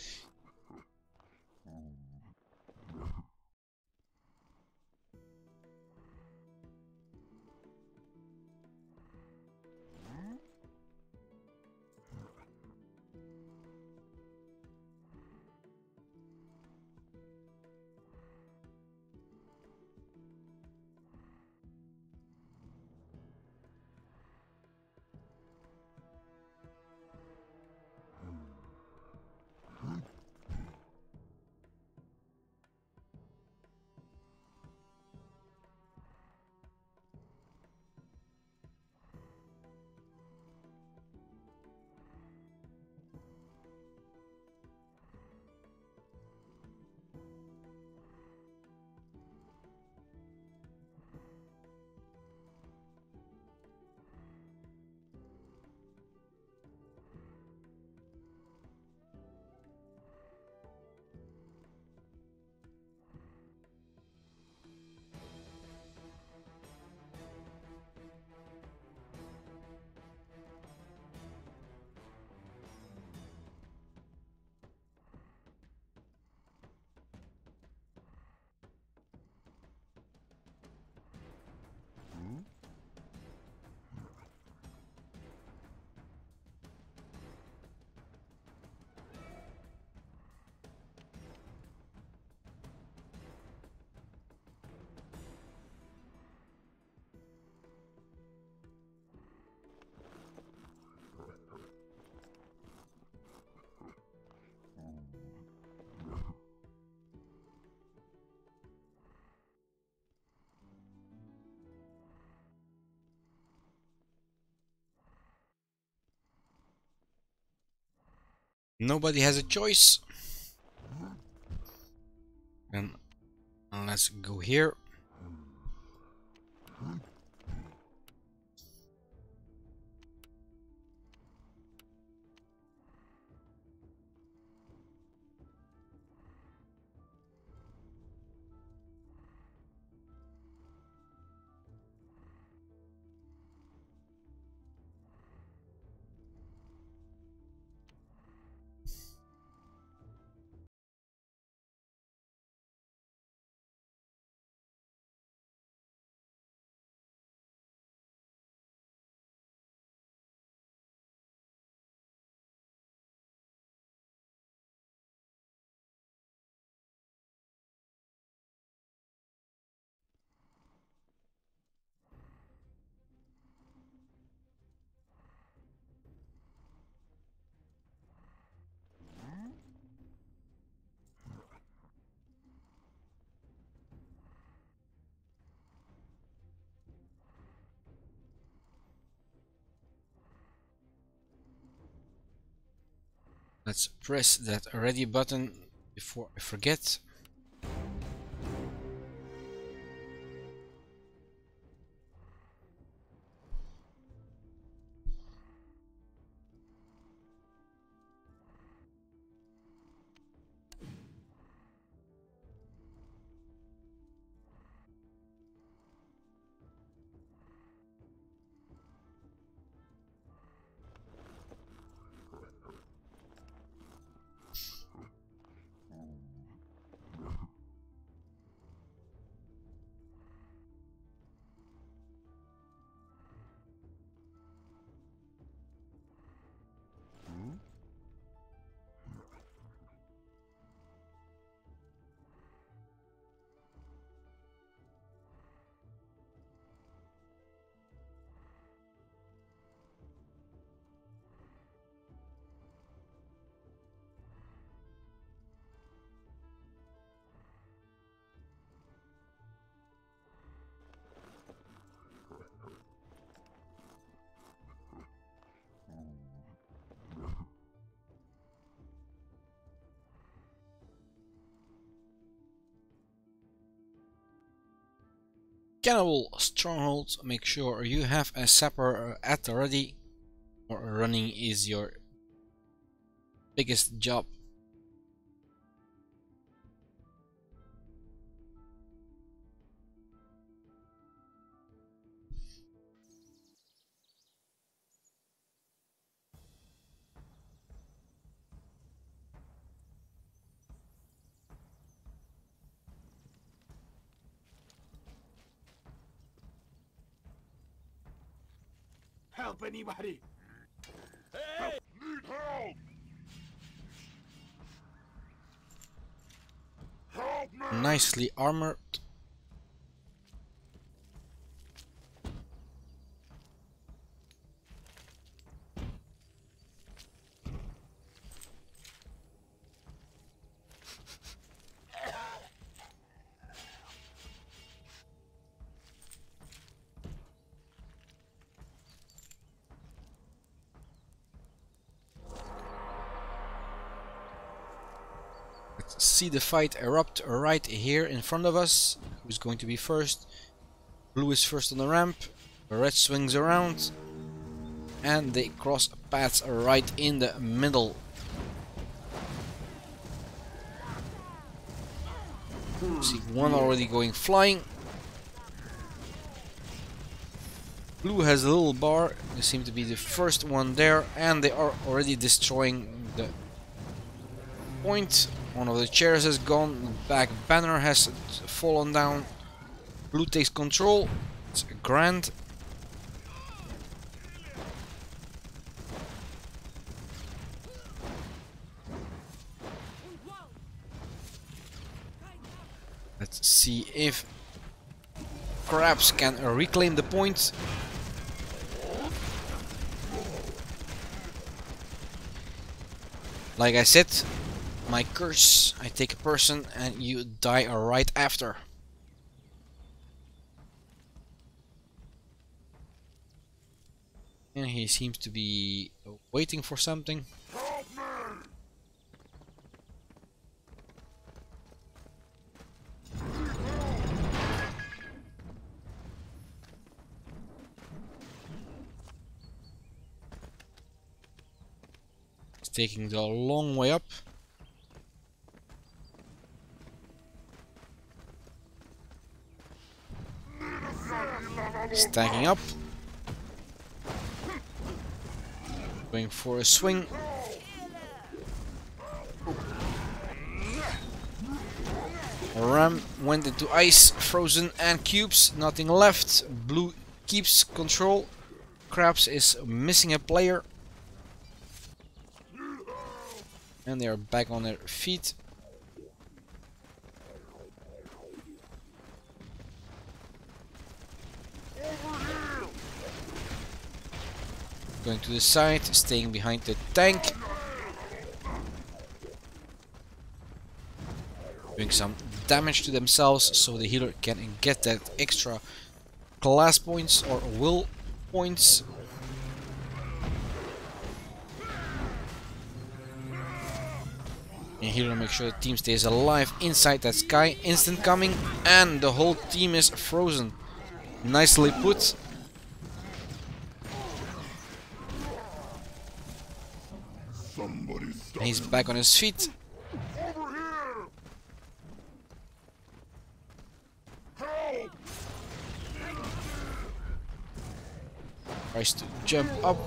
Speaker 1: Nobody has a choice. And let's go here. Let's press that ready button before I forget. Cannibal Stronghold, make sure you have a sapper at the ready, or running is your biggest job.
Speaker 2: Help anybody! Hey! Need help! Help me!
Speaker 1: Nicely armored. Let's see the fight erupt right here in front of us. Who's going to be first? Blue is first on the ramp. Red swings around. And they cross paths right in the middle. See one already going flying. Blue has a little bar. They seem to be the first one there. And they are already destroying the point. One of the chairs has gone. The back banner has fallen down. Blue takes control. It's grand. Let's see if Crabs can reclaim the point. Like I said, my curse, I take a person and you die right after. And he seems to be waiting for something. He's taking the long way up. Stacking up. Going for a swing. Ram went into ice, frozen and cubes. Nothing left. Blue keeps control. Crabs is missing a player. And they are back on their feet. Going to the side, staying behind the tank. Doing some damage to themselves so the healer can get that extra class points or will points. And here to make sure the team stays alive inside that sky. Instant coming, and the whole team is frozen. Nicely put. And he's back on his feet. Tries to jump up.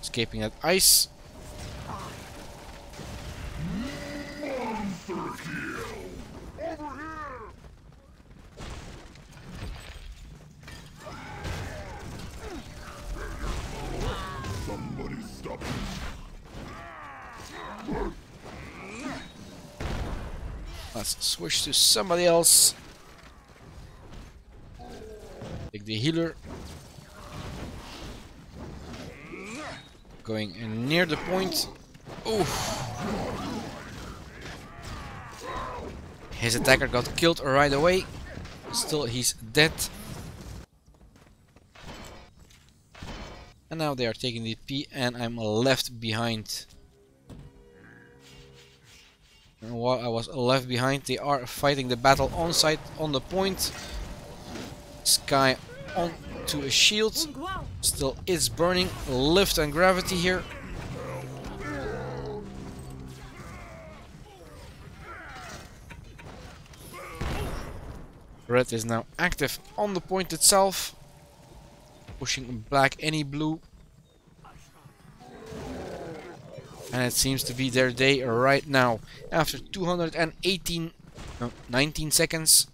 Speaker 1: Escaping that ice.
Speaker 2: Somebody stop him.
Speaker 1: Let's switch to somebody else. Take the healer. Going in near the point. Oof. His attacker got killed right away. Still, he's dead. And now they are taking the P, and I'm left behind. And while I was left behind, they are fighting the battle on site, on the point. Sky on to a shield. Still, it's burning. Lift and gravity here. Red is now active on the point itself. Pushing black any blue. And it seems to be their day right now. After 19 seconds.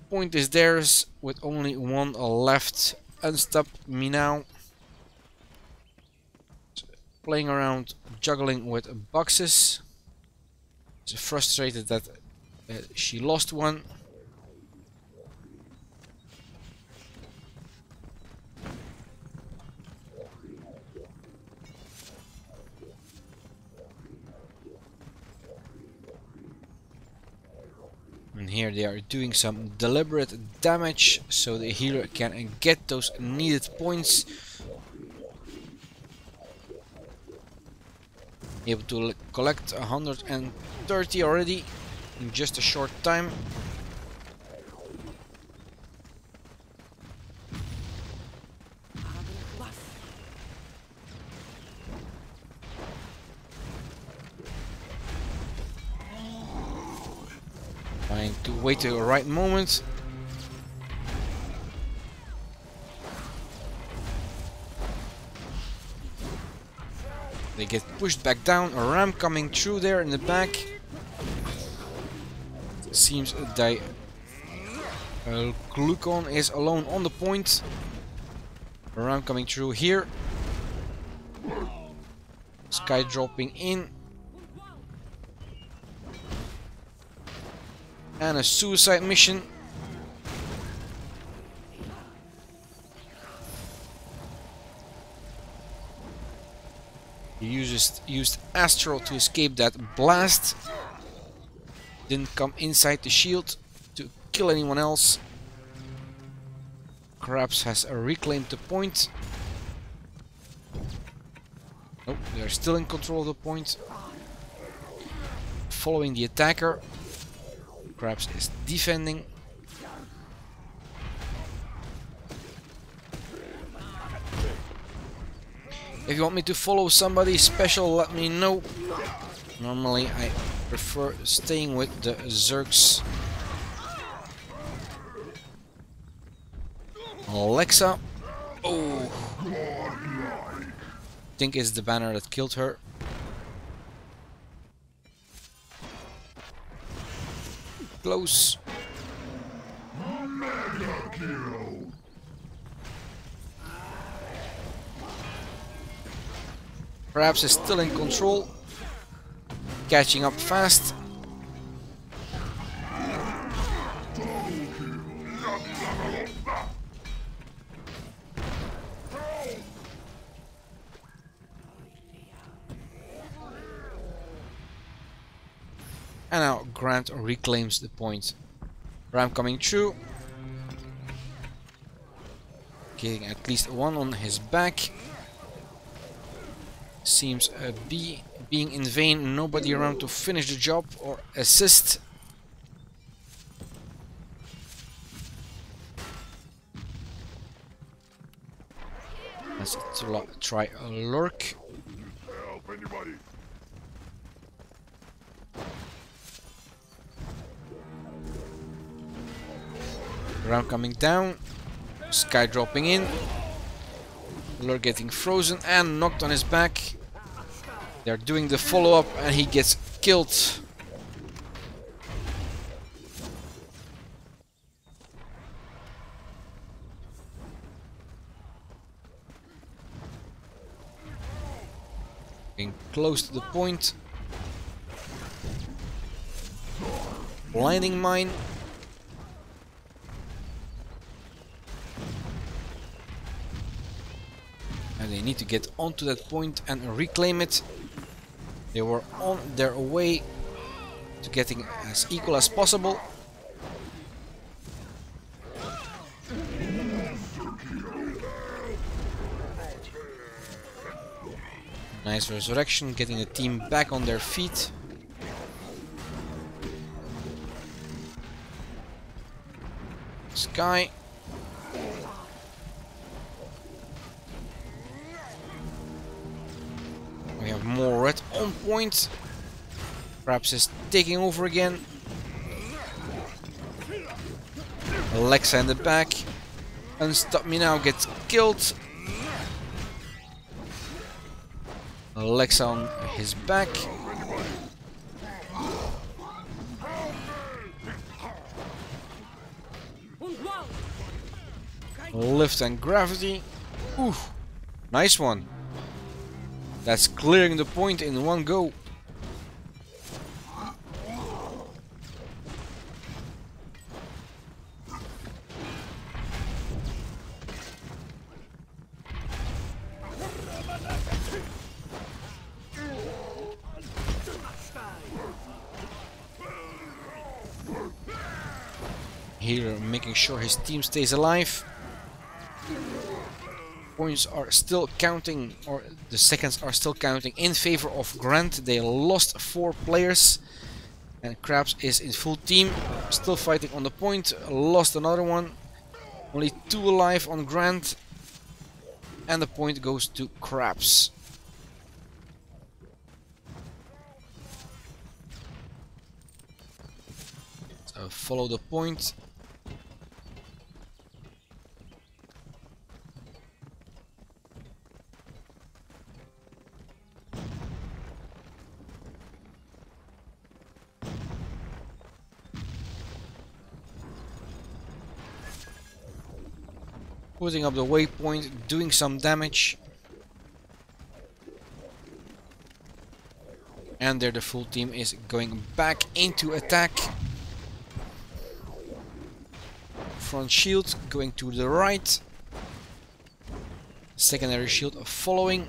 Speaker 1: Point is theirs with only one left. Unstop me now. Playing around, juggling with boxes. She's frustrated that she lost one. And here they are doing some deliberate damage so the healer can get those needed points. Able to collect 130 already in just a short time. Trying to wait the right moment. They get pushed back down. A ram coming through there in the back. It seems that Glucon is alone on the point. A ram coming through here. Sky dropping in. And a suicide mission. He used Astral to escape that blast. Didn't come inside the shield to kill anyone else. Krabs has reclaimed the point. Nope, they are still in control of the point. Following the attacker. Krabs is defending. If you want me to follow somebody special, let me know. Normally I prefer staying with the Zergs. Alexa. Oh. I think it's the banner that killed her. Close.
Speaker 2: Mega kill.
Speaker 1: Perhaps is still in control. Catching up fast. And now Grant reclaims the point. Ram coming through. getting at least one on his back. Seems being in vain. Nobody around to finish the job or assist. Let's try a lurk.
Speaker 2: Help anybody.
Speaker 1: Ground coming down. Sky dropping in. Lurk getting frozen and knocked on his back. They're doing the follow-up and he gets killed. Getting close to the point. Blinding mine. And they need to get onto that point and reclaim it. They were on their way to getting as equal as possible. Nice resurrection, getting the team back on their feet. Sky. We have more red on point. Perhaps is taking over again. Alexa in the back. Unstop Me Now gets killed. Alexa on his back. Lift and gravity. Ooh, nice one. That's clearing the point in one go. Here, making sure his team stays alive. Points are still counting, or the seconds are still counting in favor of Grant. They lost 4 players, and Krabs is in full team, still fighting on the point. Lost another one. Only 2 alive on Grant, and the point goes to Krabs. So follow the point. Putting up the waypoint, doing some damage. And there the full team is going back into attack. Front shield going to the right. Secondary shield following.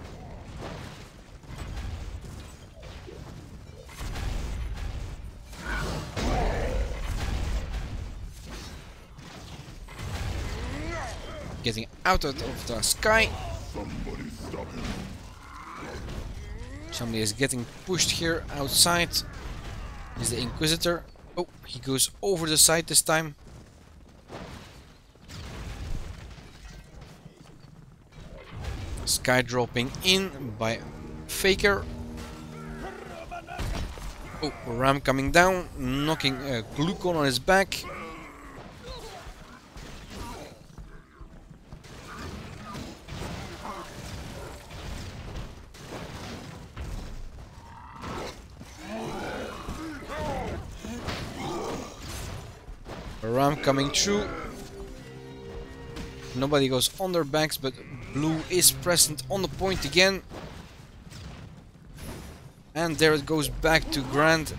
Speaker 1: Getting out of the sky. Somebody is getting pushed here outside. Is the Inquisitor. Oh, he goes over the side this time. Sky dropping in by Faker. Oh, Ram coming down, knocking Glucon on his back. Ram coming through. Nobody goes on their backs, but blue is present on the point again. And there it goes back to Grant.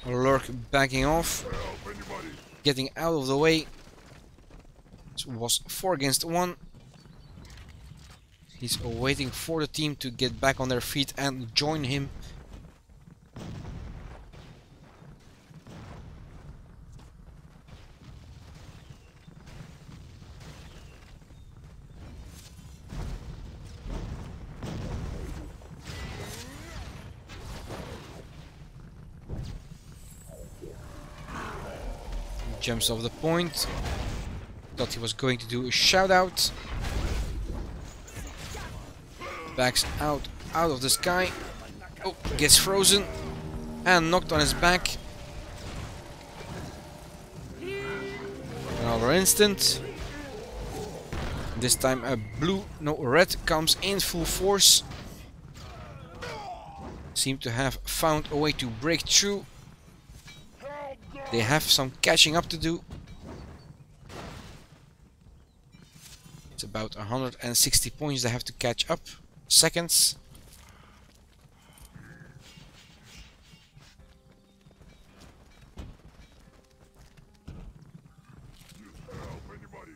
Speaker 1: Lurk backing off. Getting out of the way. It was 4 against 1. He's waiting for the team to get back on their feet and join him. Jumps off the point. Thought he was going to do a shout out. Backs out of the sky. Oh, gets frozen and knocked on his back. Another instant. This time a red comes in full force. Seem to have found a way to break through. They have some catching up to do. It's about 160 points they have to catch up. Seconds.
Speaker 2: Help anybody.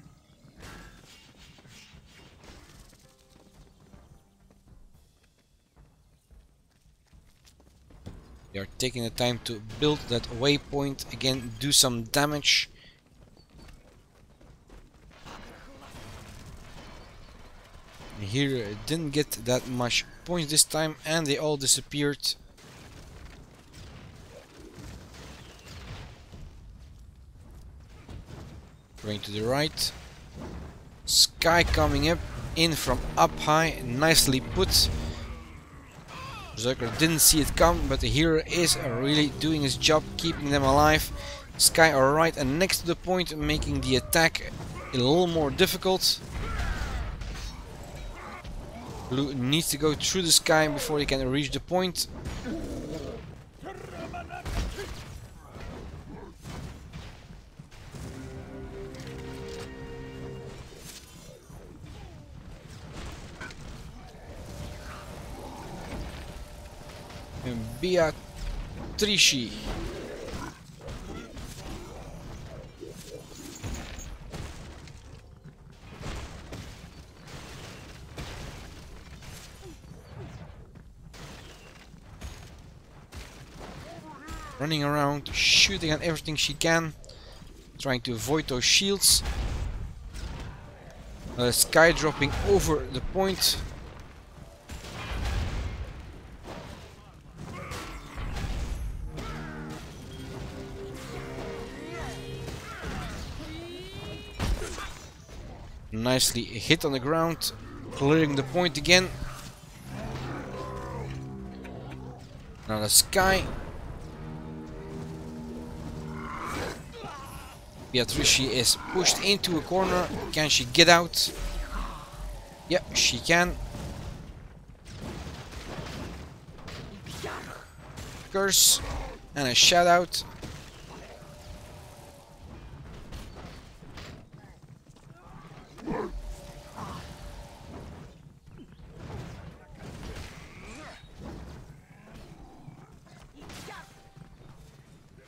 Speaker 1: They are taking the time to build that waypoint again, do some damage. Here didn't get that much points this time and they all disappeared. Going to the right. Sky coming up in from up high, nicely put. Berserker didn't see it come, but the hero is really doing his job, keeping them alive. Sky are right and next to the point, making the attack a little more difficult. Blue needs to go through the sky before he can reach the point. And Beatrice. Running around, shooting at everything she can, trying to avoid those shields. Sky dropping over the point. Nicely hit on the ground, clearing the point again. Now the Sky. Beatrice is pushed into a corner. Can she get out? Yeah, she can. Curse and a shout out.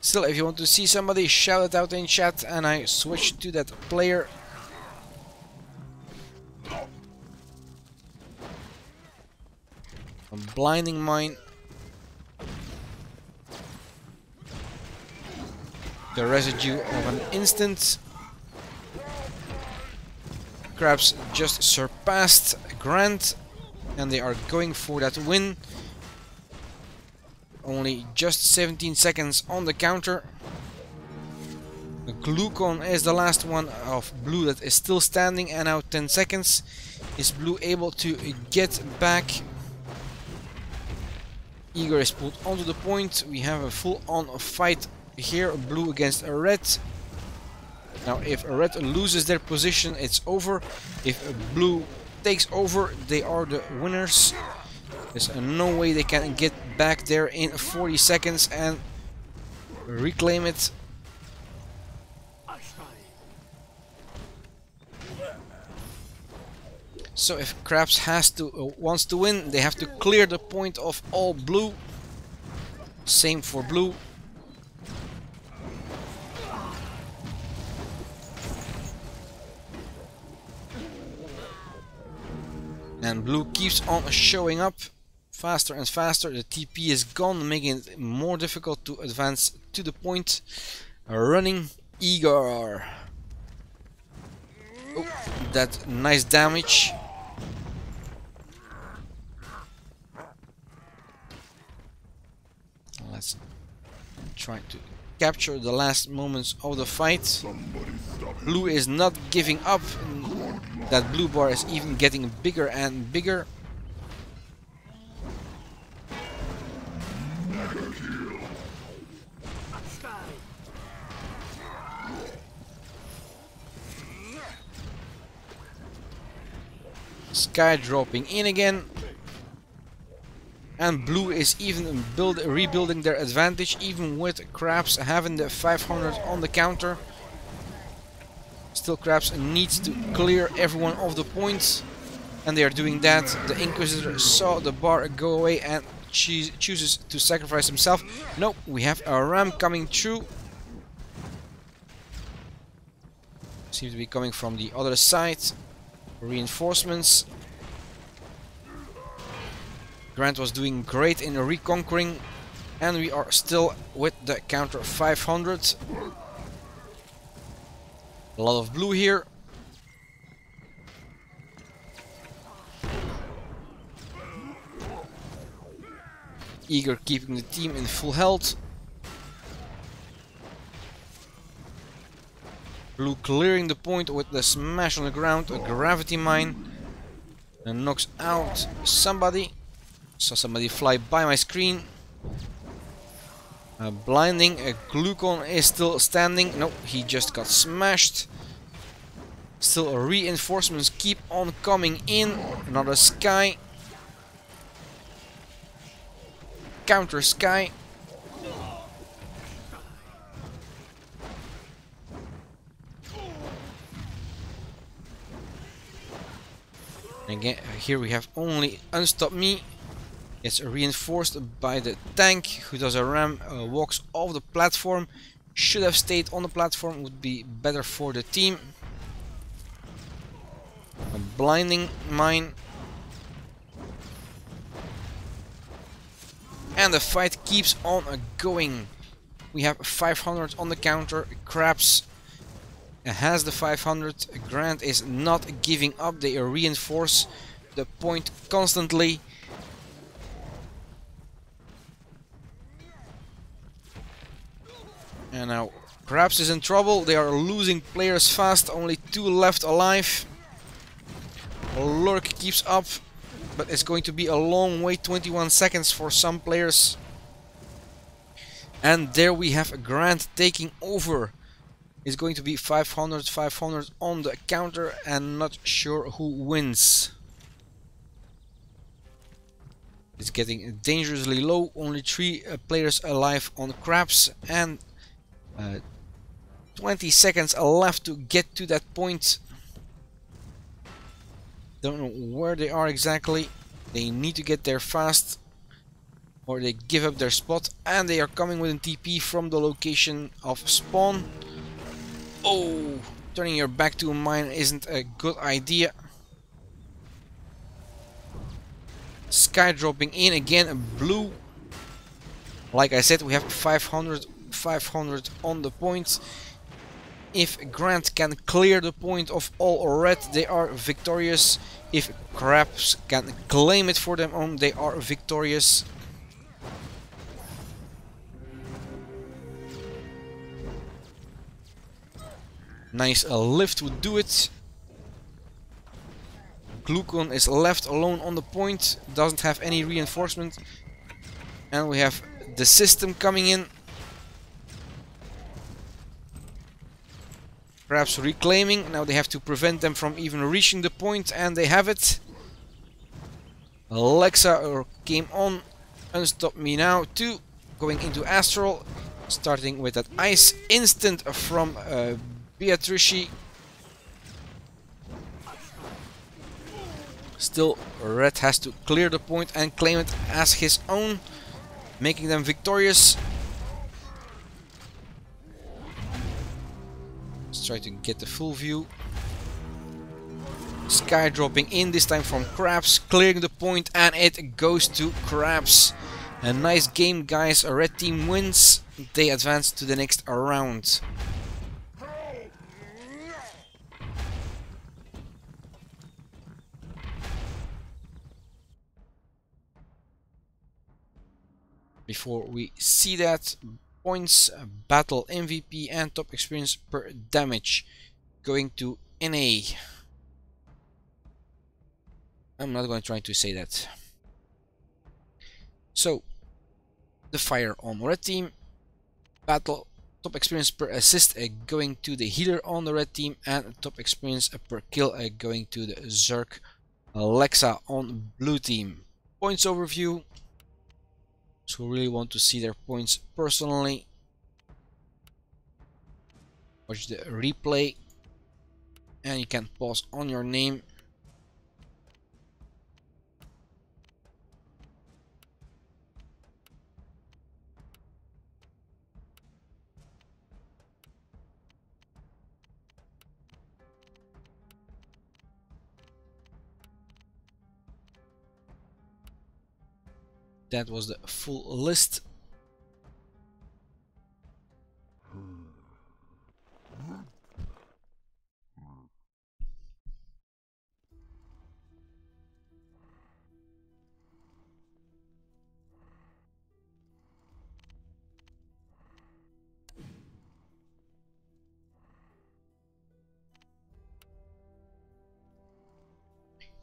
Speaker 1: Still, if you want to see somebody, shout it out in chat and I switch to that player. A blinding mine. The residue of an instant. Crabs just surpassed Grant and they are going for that win. Only just 17 seconds on the counter. The Glucon is the last one of Blue that is still standing, and now 10 seconds. Is Blue able to get back? Igor is pulled onto the point. We have a full-on fight here. Blue against a red. Now if a red loses their position, it's over. If a Blue takes over, they are the winners. There's no way they can get back there in 40 seconds and reclaim it. So if Krabs wants to win, they have to clear the point of all Blue. Same for Blue. And blue keeps on showing up faster and faster. The TP is gone, making it more difficult to advance to the point. Running Igor. Oh, that nice damage. Let's try to capture the last moments of the fight. Blue is not giving up. That blue bar is even getting bigger and bigger. Sky dropping in again. And blue is even rebuilding their advantage, even with Krabs having the 500 on the counter. Still Krabs needs to clear everyone off the points, and they are doing that. The Inquisitor saw the bar go away and chooses to sacrifice himself. Nope, we have a ram coming through. Seems to be coming from the other side. Reinforcements. Grant was doing great in reconquering, and we are still with the counter 500. A lot of blue here. Eager keeping the team in full health. Blue clearing the point with the smash on the ground, a gravity mine, and knocks out somebody. Saw somebody fly by my screen. Blinding. Glucon is still standing. No, he just got smashed. Still reinforcements keep on coming in. Another Sky. Counter Sky. Again, here we have only Unstop Me. It's reinforced by the tank, who does a ram, walks off the platform. Should have stayed on the platform, would be better for the team. A blinding mine. And the fight keeps on going. We have 500 on the counter. Krabs has the 500. Grant is not giving up. They reinforce the point constantly. And now Krabs is in trouble. They are losing players fast. Only 2 left alive. Lurk keeps up, but it's going to be a long wait. 21 seconds for some players. And there we have Grant taking over. It's going to be 500 on the counter, and not sure who wins. It's getting dangerously low. Only 3 players alive on Krabs, and 20 seconds left to get to that point. Don't know where they are exactly. They need to get there fast, or they give up their spot, and they are coming with a TP from the location of spawn. Oh, turning your back to a mine isn't a good idea. Sky dropping in again, blue. Like I said, we have 500 on the point. If Grant can clear the point of all red, they are victorious. If Krabs can claim it for them own, they are victorious. Nice, a lift would do it. Glucon is left alone on the point, doesn't have any reinforcement. And we have the system coming in. Perhaps reclaiming. Now they have to prevent them from even reaching the point, and they have it. Alexa came on. Unstop Me now too. Going into Astral. Starting with that ice instant from Beatrice. Still, Red has to clear the point and claim it as his own, making them victorious. Let's try to get the full view. Sky dropping in, this time from Crabs, clearing the point, and it goes to Crabs. A nice game, guys. A red team wins. They advance to the next round. Before we see that, points, battle MVP and top experience per damage going to NA. I'm not going to try to say that. So, the fire on red team, battle top experience per assist going to the healer on the red team, and top experience per kill going to the Zerg Alexa on blue team. Points overview. So really want to see their points personally. Watch the replay, and you can pause on your name. That was the full list.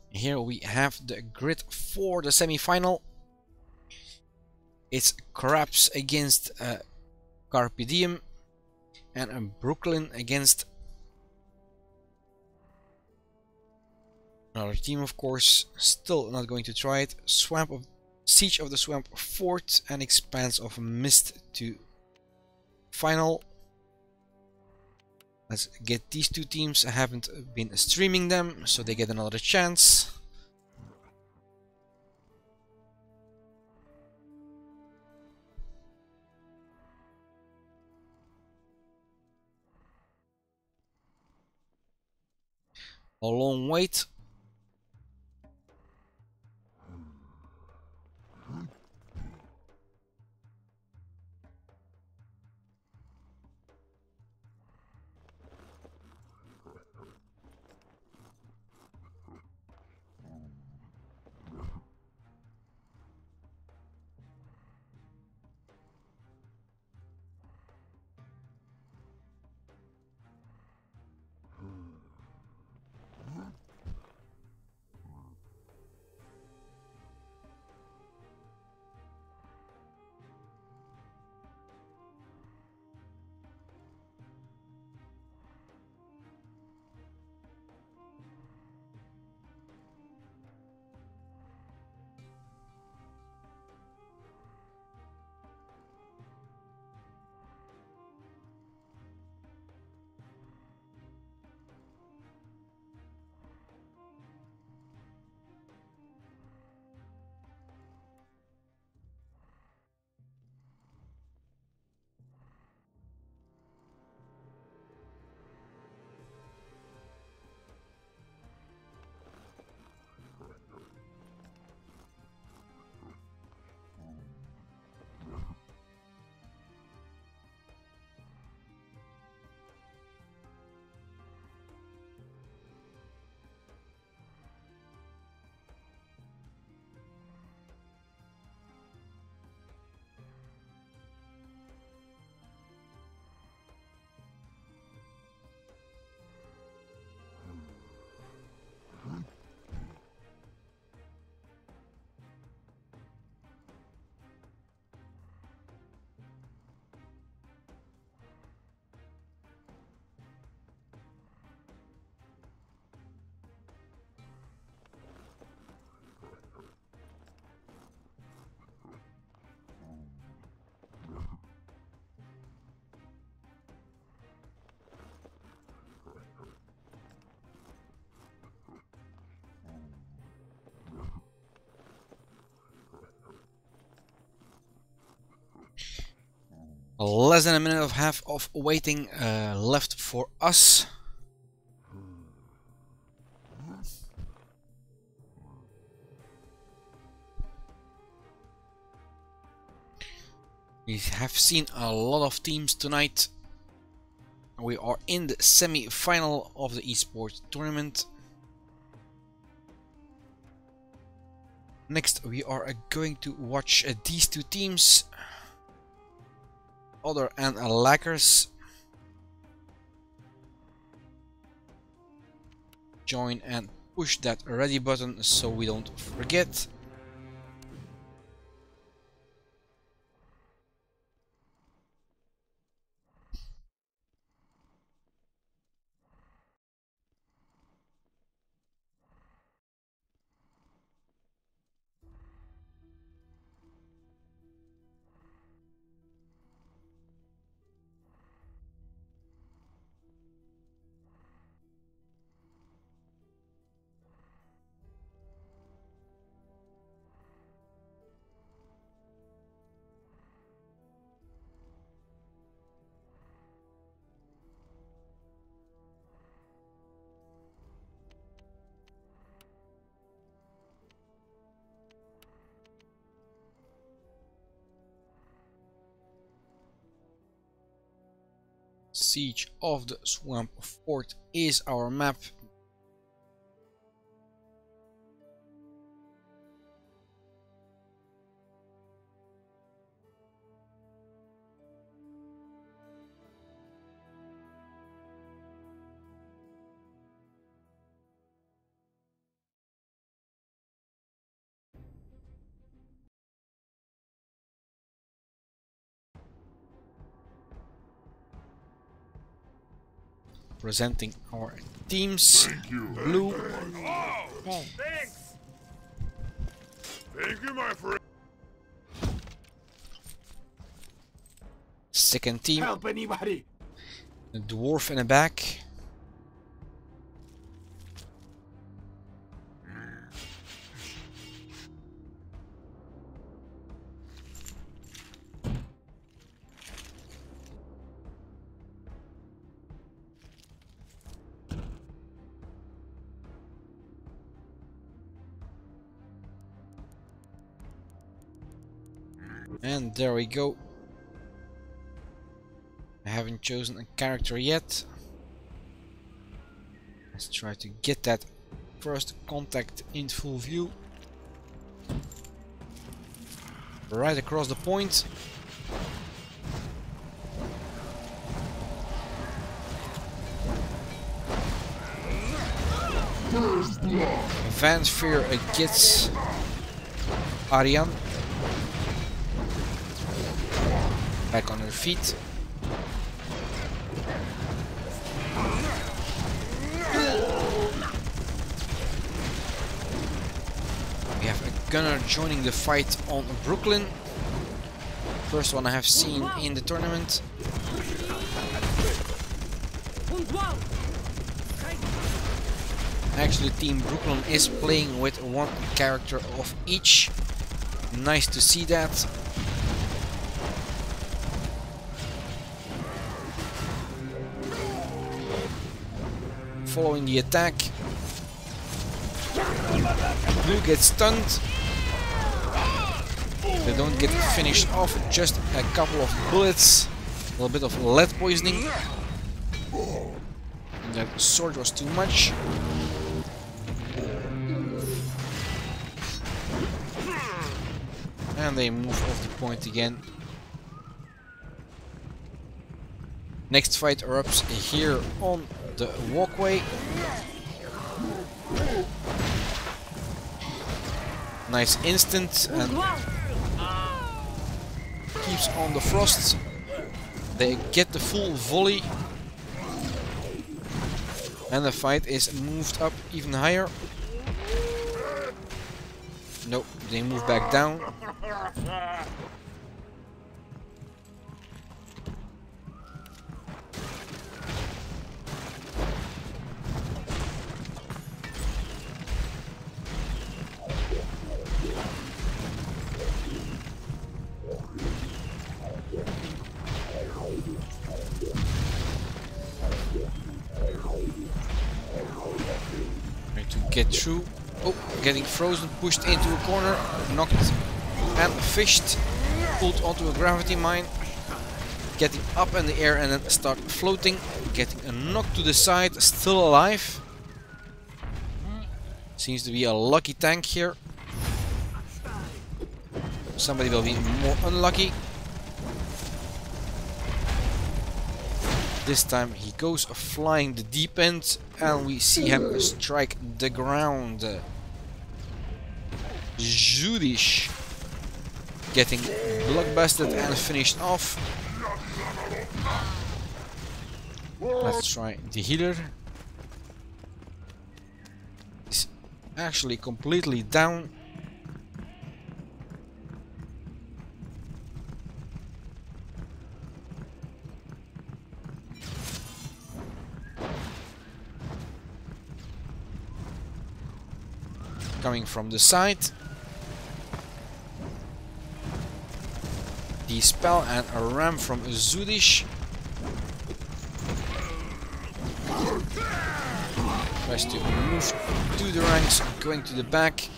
Speaker 1: Here we have the grid for the semi-final. It's Crabs against Carpe Diem, and Brooklyn against another team, of course. Still not going to try it. Siege of the Swamp Fort and Expanse of Mist to final. Let's get these two teams. I haven't been streaming them, so they get another chance. A long wait. Less than a minute and a half of waiting left for us. We have seen a lot of teams tonight. We are in the semi-final of the esports tournament. Next we are going to watch these two teams, Other and Lackers. Join and push that ready button so we don't forget. Siege of the Swamp Fort is our map. Presenting our teams. Blue.
Speaker 2: Oh, thanks. Thank you, my friend.
Speaker 1: Second team.
Speaker 2: Help anybody.
Speaker 1: A dwarf in the back. And there we go. I haven't chosen a character yet. Let's try to get that first contact in full view. Right across the point. Vansphere gets Ariane back on her feet. We have a gunner joining the fight on Brooklyn. First one I have seen in the tournament. Actually, Team Brooklyn is playing with one character of each. Nice to see that. Following the attack, Blue gets stunned. They don't get finished off, just a couple of bullets, a little bit of lead poisoning. And that sword was too much. And they move off the point again. Next fight erupts here on the walkway. Nice instant and keeps on the frost. They get the full volley. And the fight is moved up even higher. Nope, they move back down. Trying to get through. Oh, getting frozen, pushed into a corner, knocked and fished. pulled onto a gravity mine, getting up in the air and then start floating, getting a knock to the side, still alive. Seems to be a lucky tank here. Somebody will be more unlucky. This time he goes flying the deep end and we see him strike the ground. Judish getting blockbusted and finished off. Let's try the healer. He's actually completely down. Coming from the side. The spell and a ram from Zudish. Tries to move to the ranks, going to the back.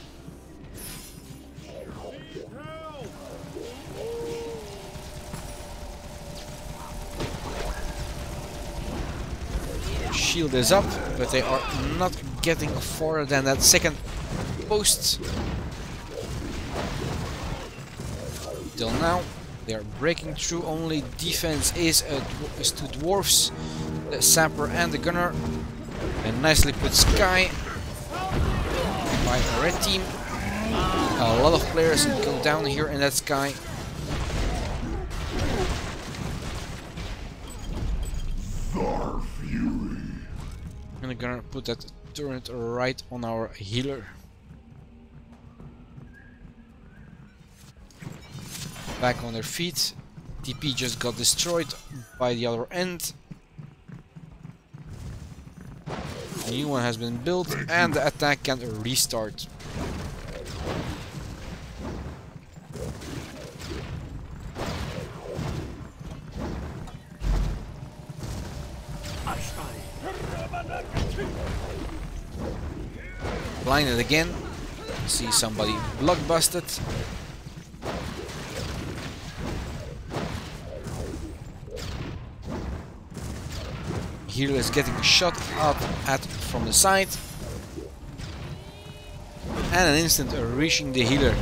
Speaker 1: Shield is up, but they are not getting further than that second post. Till now, they are breaking through. Only defense is two dwarfs, the sapper and the gunner. And nicely put Sky by the red team. A lot of players go down here in that Sky. And the gunner put that turret right on our healer. Back on their feet. TP just got destroyed by the other end. A new one has been built and the attack can restart. Blinded again. See somebody blockbusted. Healer is getting shot up at from the side. And an instant reaching the healer.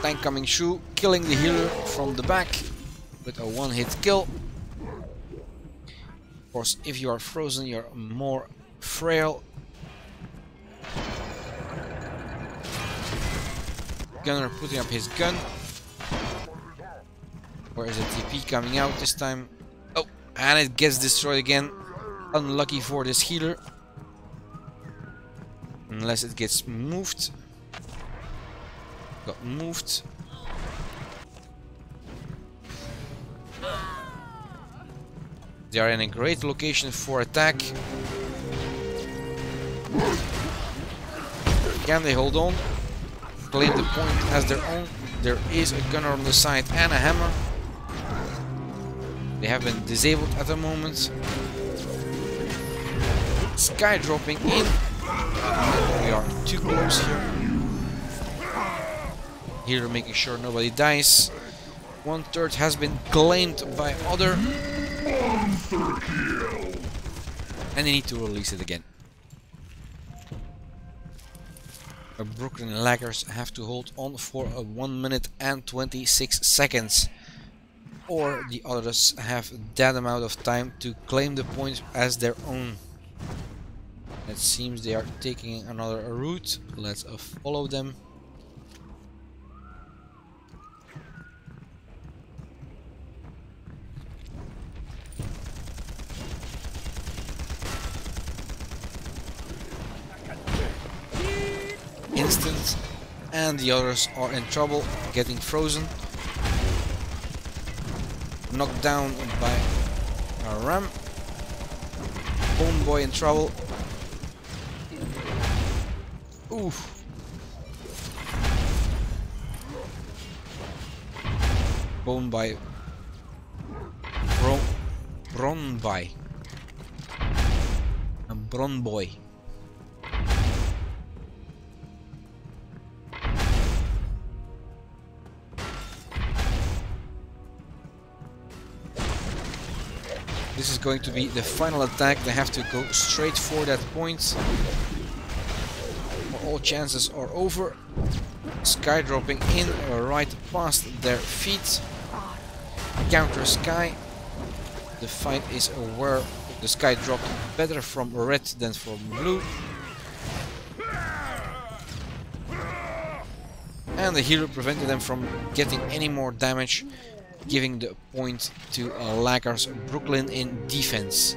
Speaker 1: Tank coming through, killing the healer from the back with a one-hit kill. Of course, if you are frozen, you're more frail. Gunner putting up his gun. Where is the TP coming out this time? Oh, and it gets destroyed again. Unlucky for this healer. Unless it gets moved. Got moved. They are in a great location for attack. Can they hold on? Claim the point as their own. There is a gunner on the side and a hammer. They have been disabled at the moment. Sky dropping in. We are too close here. Here making sure nobody dies. 1/3 has been claimed by other. And they need to release it again. The Brooklyn laggers have to hold on for 1 minute and 26 seconds. Or the others have that amount of time to claim the point as their own. It seems they are taking another route. Let's follow them. Instant, and the others are in trouble, getting frozen. Knocked down by a ram. Bone boy in trouble. Oof. Bone by Bron by a Bron boy. This is going to be the final attack. They have to go straight for that point, or all chances are over. Sky dropping in right past their feet. Counter Sky. The fight is where the Sky dropped better from red than from blue. And the hero prevented them from getting any more damage, giving the point to Laggar's Brooklyn in defense.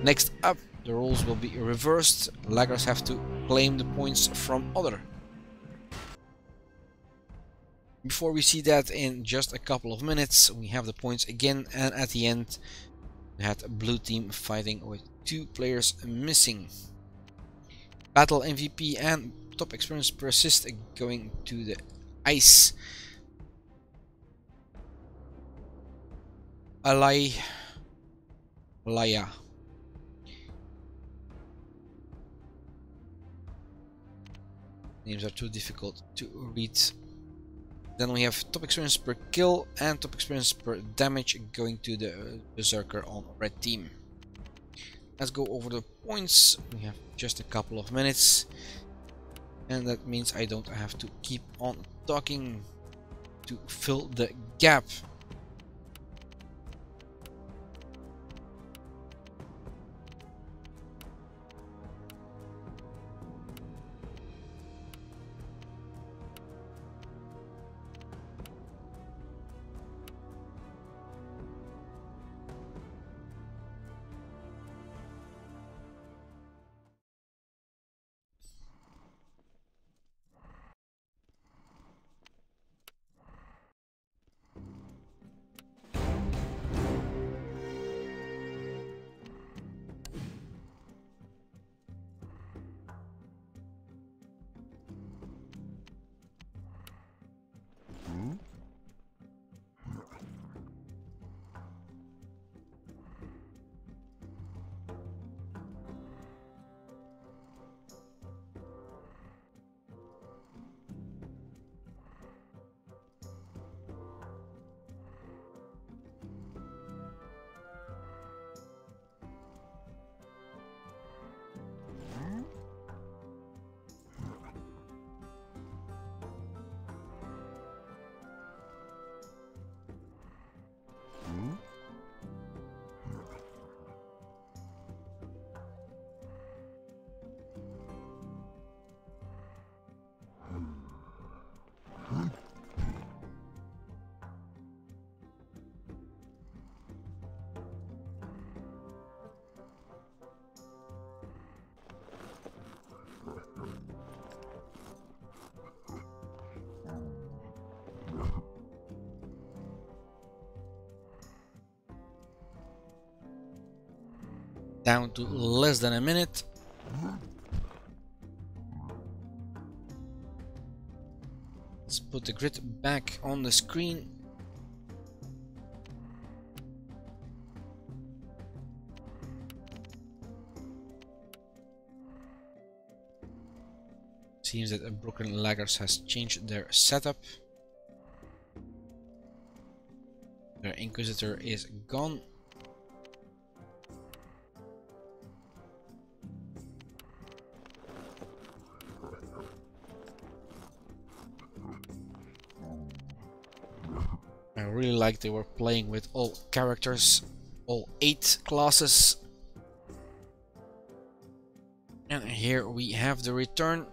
Speaker 1: Next up, the roles will be reversed. Laggers have to claim the points from other. Before we see that in just a couple of minutes, we have the points again, and at the end we had a blue team fighting with 2 players missing. Battle MVP and top experience per assist going to the ice. Alaya. Names are too difficult to read. Then we have top experience per kill and top experience per damage going to the Berserker on red team. Let's go over the points. We have just a couple of minutes, and that means I don't have to keep on talking to fill the gap. Down to less than a minute. Let's put the grid back on the screen. Seems that a Broken Laggers has changed their setup. Their Inquisitor is gone. I really like they were playing with all characters, all 8 classes. And here we have the return.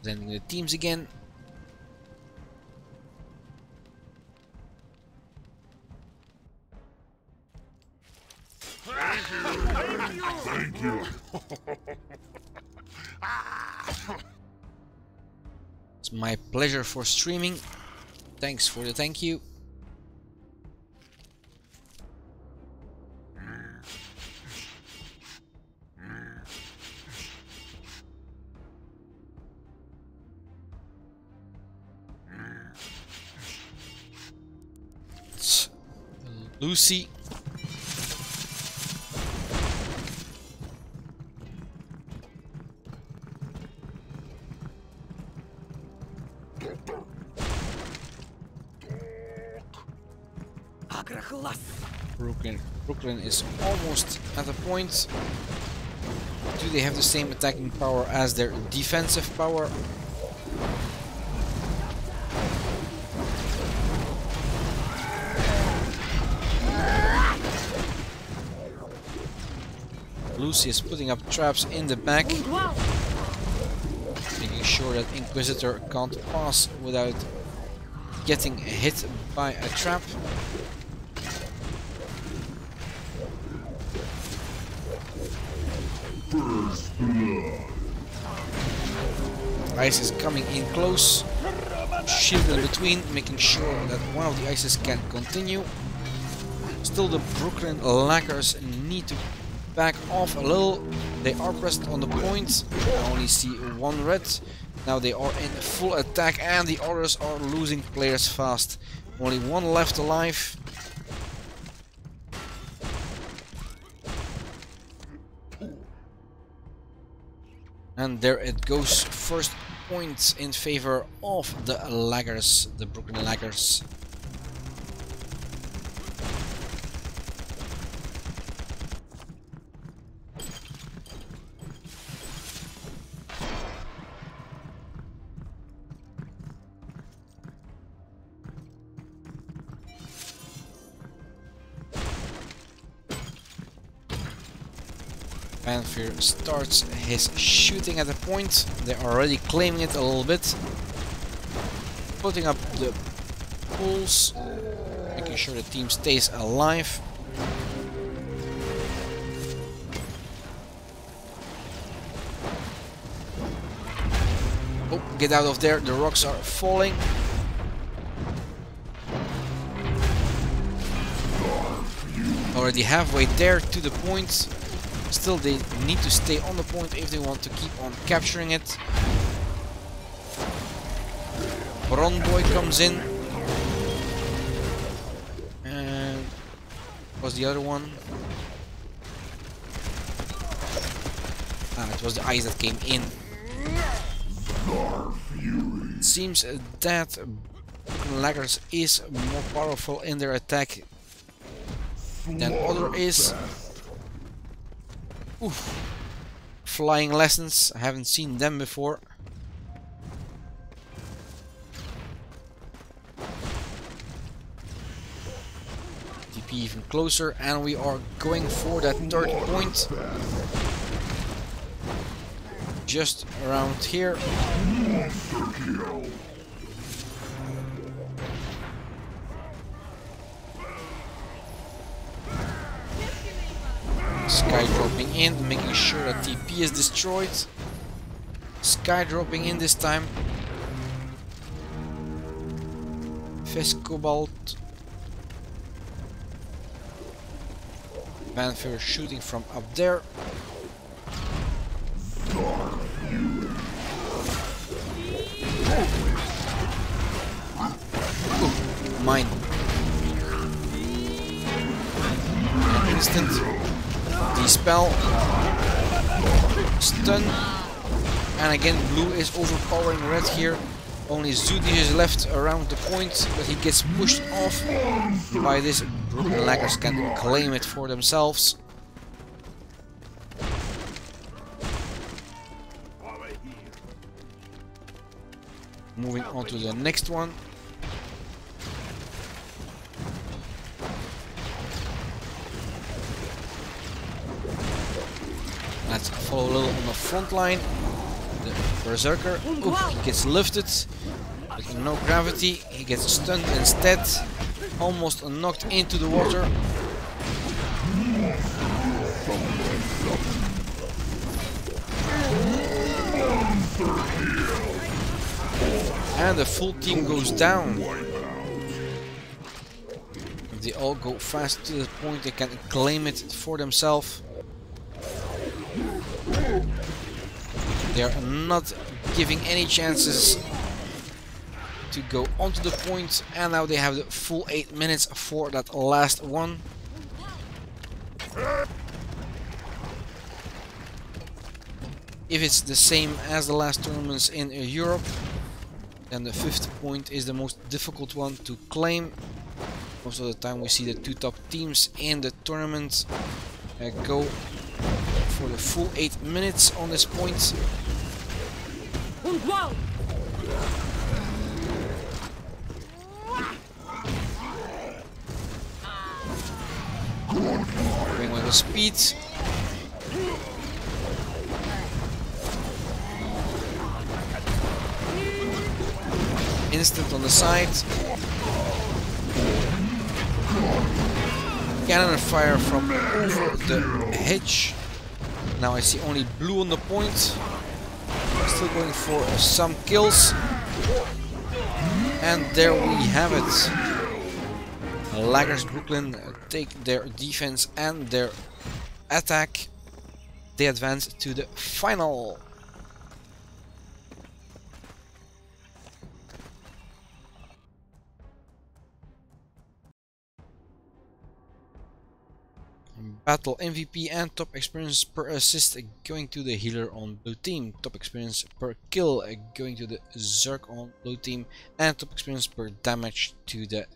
Speaker 1: Presenting the teams again.
Speaker 2: Thank you.
Speaker 1: It's my pleasure for streaming. Thanks for the thank you. Lucy. Brooklyn is almost at the point. Do they have the same attacking power as their defensive power? Lucy is putting up traps in the back, making sure that Inquisitor can't pass without getting hit by a trap. Ice is coming in close, shield in between, making sure that one of the ices can continue. Still, the Brooklyn Lackers need to back off a little. They are present on the point. I only see one red. Now they are in full attack and the others are losing players fast. Only one left alive. And there it goes. First point in favor of the Laggers, the Brooklyn Laggers. Panzar starts his shooting at the point. They're already claiming it a little bit. Putting up the pulls, making sure the team stays alive. Oh, get out of there, the rocks are falling. Already halfway there to the point. Still, they need to stay on the point if they want to keep on capturing it. Ron Boy comes in. And was the other one? Ah, it was the ice that came in. It seems that Laggers is more powerful in their attack than other is. Oof. Flying lessons, I haven't seen them before. TP even closer, and we are going for that third point. Just around here. Sky dropping in, making sure that TP is destroyed. Sky dropping in this time. Cobalt. Panzar shooting from up there. Ooh, mine. An instant. Dispel. Stun. And again, blue is overpowering red here. Only Zudi is left around the point, but he gets pushed off by this. Brooklyn Laggers can claim it for themselves. Moving on to the next one. Let's follow a little on the front line. The Berserker, ooh, he gets lifted, with no gravity, he gets stunned instead, almost knocked into the water. And the full team goes down. If they all go fast to the point, they can claim it for themselves. They are not giving any chances to go onto the point, and now they have the full 8 minutes for that last one. If it's the same as the last tournaments in Europe, then the 5th point is the most difficult one to claim. Most of the time we see the 2 top teams in the tournament go for the full 8 minutes on this point. Bring with the speed. Instant on the side. Cannon fire from over the hedge. Now I see only blue on the point. Still going for some kills. And there we have it. Laggers Brooklyn take their defense and their attack. They advance to the final. Battle MVP and top experience per assist going to the healer on blue team. Top experience per kill going to the Zerg on blue team. And top experience per damage to the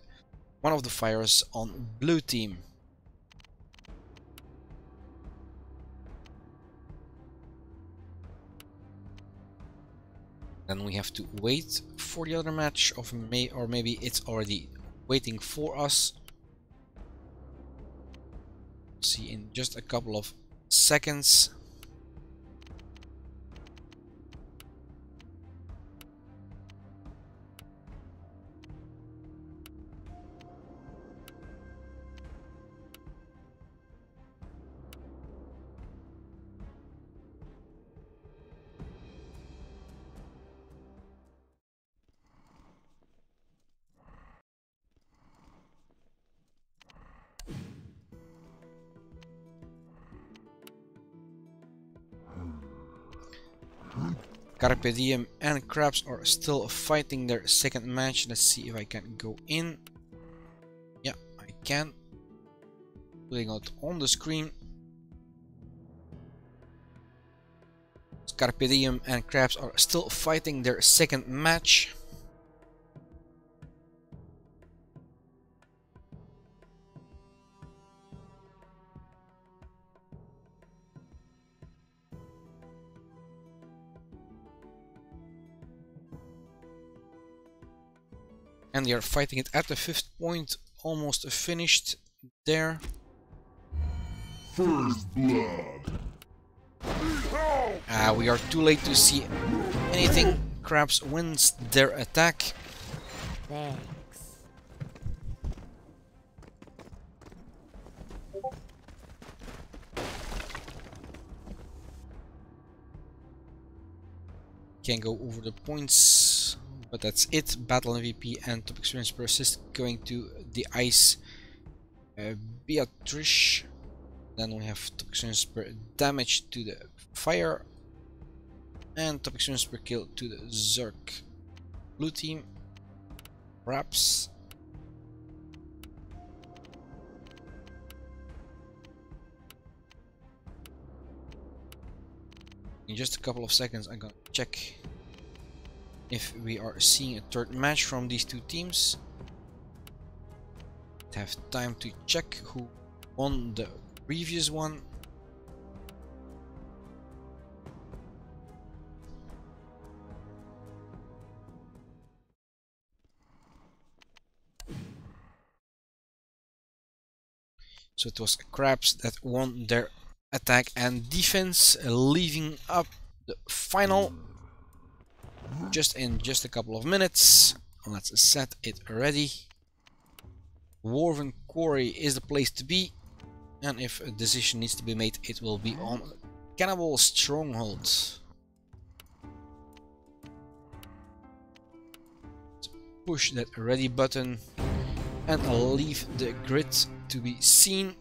Speaker 1: one of the fires on blue team. Then we have to wait for the other match of May, or maybe it's already waiting for us. See in just a couple of seconds. Carpe Diem and Crabs are still fighting their second match. Let's see if I can go in. Yeah, I can. Putting it on the screen. Carpe Diem and Crabs are still fighting their second match. And they are fighting it at the 5th point, almost finished there.
Speaker 2: First blood.
Speaker 1: We are too late to see anything. Crabs wins their attack.
Speaker 3: Thanks.
Speaker 1: Can't go over the points. But that's it. Battle MVP and top experience per assist going to the ice Beatrice. Then we have top experience per damage to the fire. And top experience per kill to the Zerg. Blue team. Raps. In just a couple of seconds I'm gonna check if we are seeing a third match from these two teams. Have time to check who won the previous one. So it was Crabs that won their attack and defense, leaving up the final just a couple of minutes. Let's set it ready. Woven Quarry is the place to be, and if a decision needs to be made, it will be on Cannibal Stronghold. Push that ready button and leave the grid to be seen.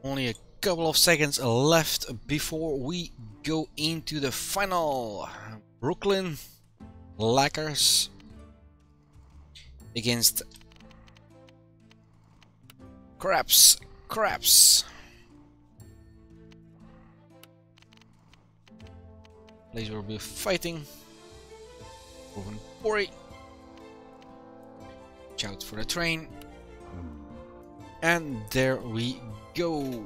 Speaker 1: Only a couple of seconds left before we go into the final. Brooklyn Lakers against Craps. Laser will be fighting. Open Pori. Watch out for the train. And there we go.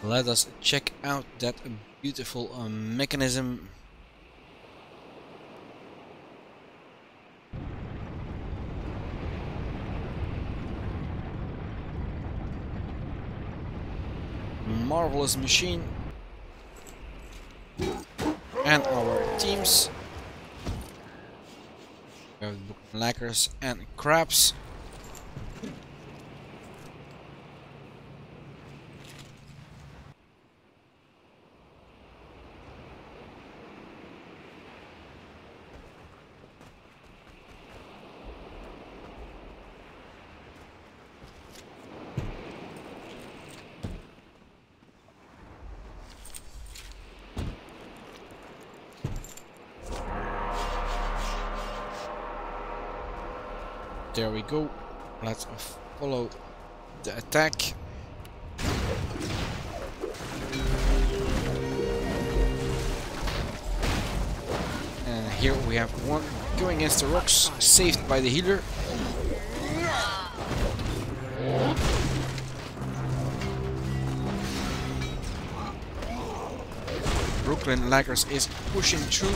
Speaker 1: Let us check out that beautiful mechanism. Marvelous machine. And our teams. We have Lakers and Crabs. There we go. Let's follow the attack. And here we have one going against the rocks, saved by the healer. Brooklyn Lakers is pushing through.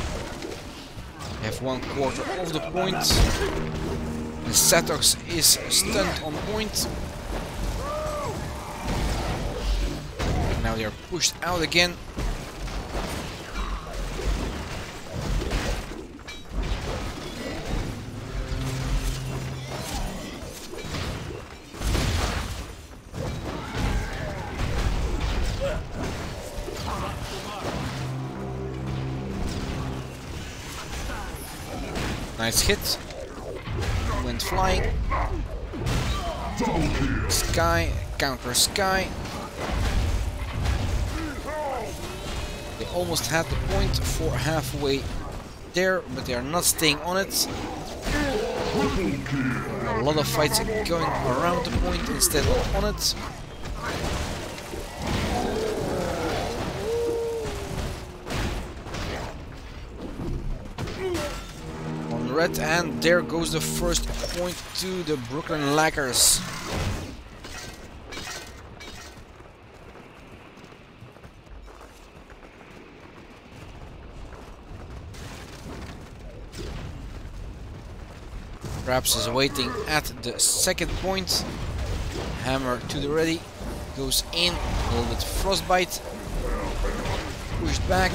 Speaker 1: They have 1/4 of the point. And Satox is stunned on point. Now they are pushed out again. Nice hit. Went flying. Sky, counter Sky. They almost had the point for halfway there, but they are not staying on it. A lot of fights going around the point instead of on it. Red, and there goes the first point to the Brooklyn Lakers. Raps is waiting at the second point. Hammer to the ready. Goes in. A little bit frostbite. Pushed back.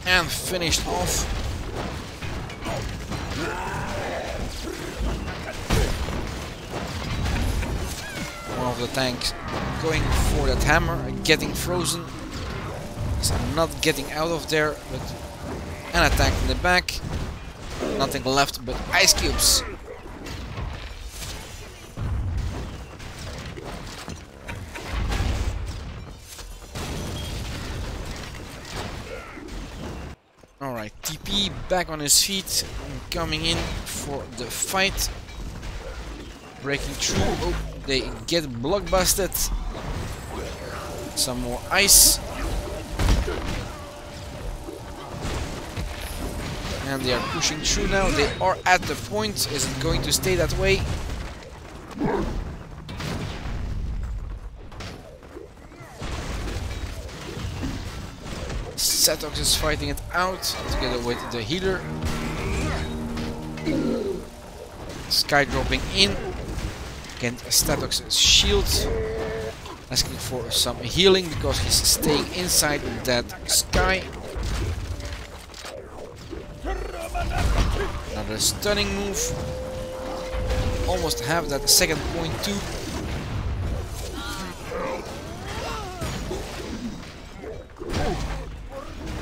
Speaker 1: And finished off. One of the tanks going for that hammer, getting frozen. So not getting out of there, but an attack in the back. Nothing left but ice cubes. Alright, TP back on his feet, coming in for the fight. Breaking through. Oh, they get blockbusted. Some more ice. And they are pushing through now. They are at the point. Is it going to stay that way? Satox is fighting it out together with the healer. Sky dropping in against Statox's shield, asking for some healing because he's staying inside that Sky. Another stunning move. Almost have that second point too.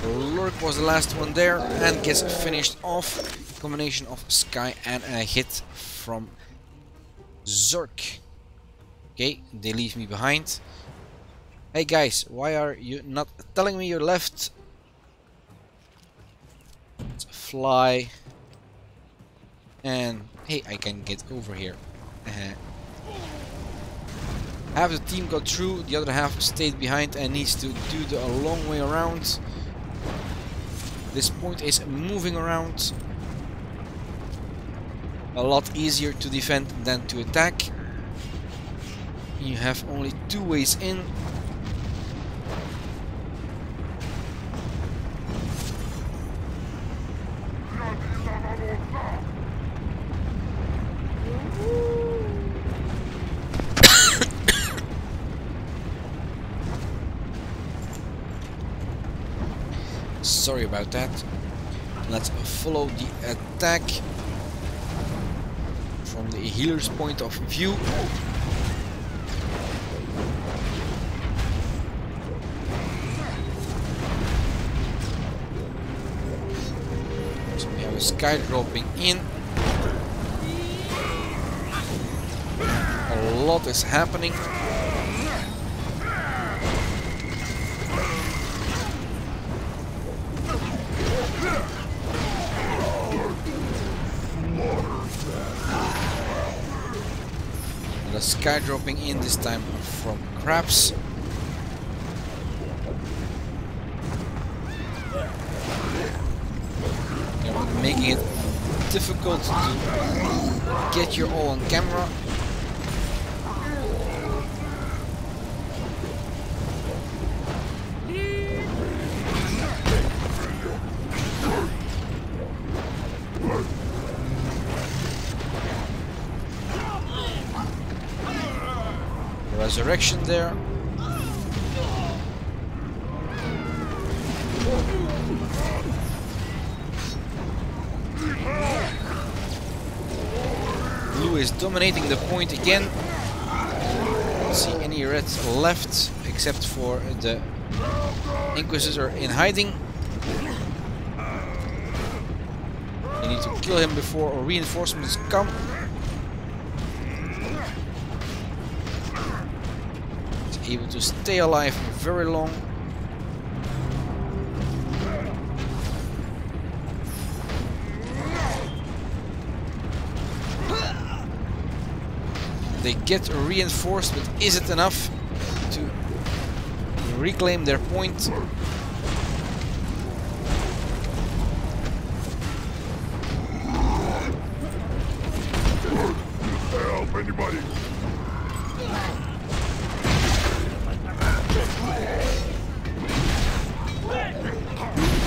Speaker 1: Lurk was the last one there and gets finished off. Combination of Sky and a hit from Zerk. Okay, they leave me behind. Hey guys, why are you not telling me you left? Let's fly. And hey, I can get over here. Half the team got through, the other half stayed behind and needs to do the long way around. This point is moving around. A lot easier to defend than to attack. You have only two ways in. Sorry about that. Let's follow the attack from the healer's point of view. So we have a Sky dropping in. A lot is happening. The Sky dropping in, this time from crabs. They're making it difficult to get you all on camera. Resurrection there. Blue is dominating the point again. Don't see any reds left except for the Inquisitor in hiding. You need to kill him before reinforcements come. Able to stay alive very long. They get reinforced, but is it enough to reclaim their point?
Speaker 2: Help anybody!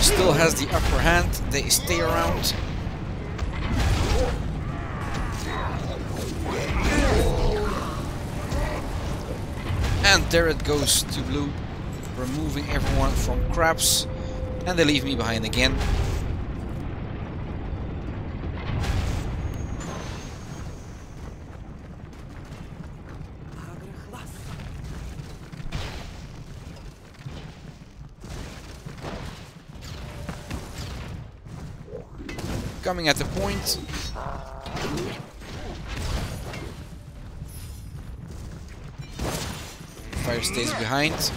Speaker 1: Still has the upper hand, they stay around. And there it goes to blue, removing everyone from crabs, and they leave me behind again. Coming at the point. Fire stays behind.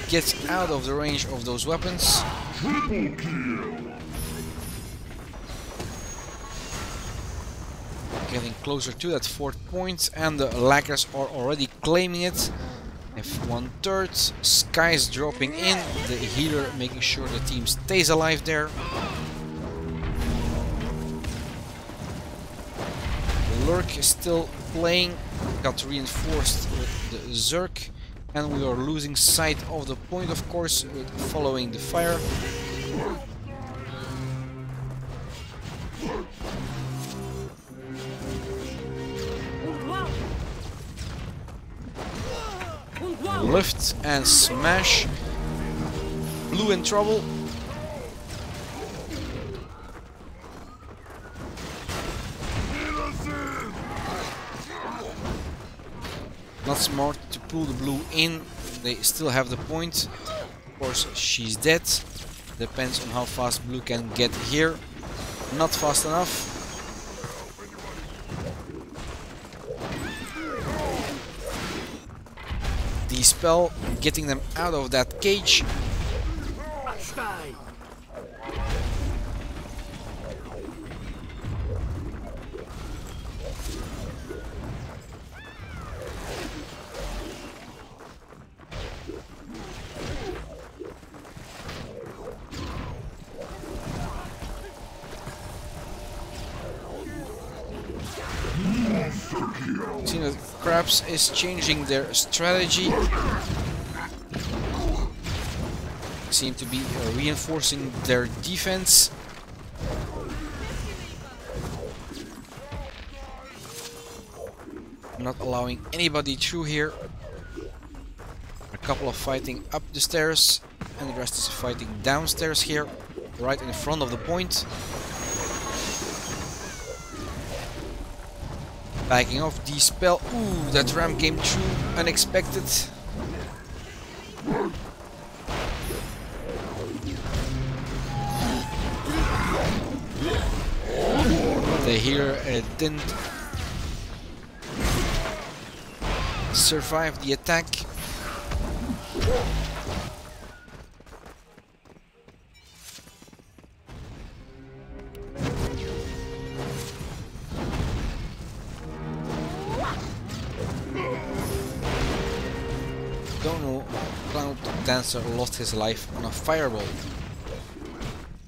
Speaker 1: Gets out of the range of those weapons. Getting closer to that fourth point, and the laggers are already claiming it. If 1/3, Sky's dropping in, the healer making sure the team stays alive there. Lurk is still playing, got reinforced with the Zerk, and we are losing sight of the point, of course, with following the fire. Lift and smash. Blue in trouble. Not smart to pull the blue in. They still have the point. Of course, she's dead. Depends on how fast blue can get here. Not fast enough. Dispel, getting them out of that cage. See that Crabs is changing their strategy. Seem to be reinforcing their defense. Not allowing anybody through here. A couple of fighting up the stairs, and the rest is fighting downstairs here, right in front of the point. Backing off, Dispel. Ooh, that ram came through unexpected. They here didn't survive the attack. Don't know, Cloud Dancer lost his life on a fireball.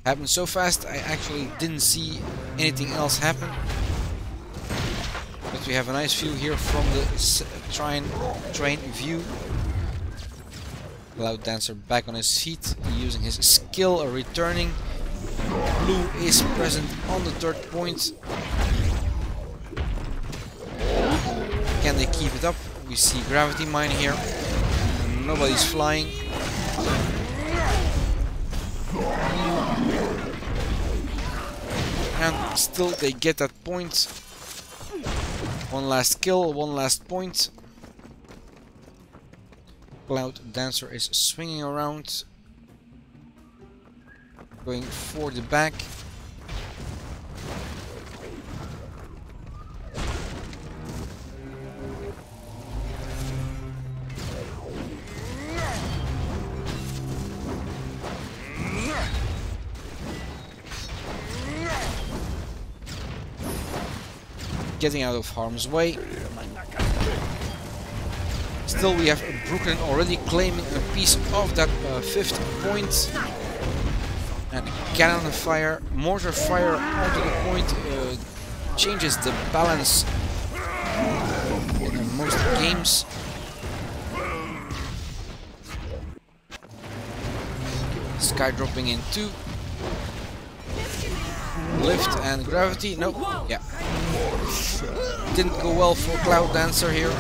Speaker 1: Happened so fast I actually didn't see anything else happen. But we have a nice view here from the train view. Cloud Dancer back on his feet, using his skill, returning. Blue is present on the third point. Can they keep it up? We see Gravity Mine here. Nobody's flying. And still they get that point. One last kill, one last point. Cloud Dancer is swinging around, going for the back. Getting out of harm's way. Still we have Brooklyn already claiming a piece of that fifth point. And cannon fire, mortar fire onto the point changes the balance in most games. Sky dropping in 2. Lift and gravity, no, yeah. Didn't go well for Cloud Dancer here.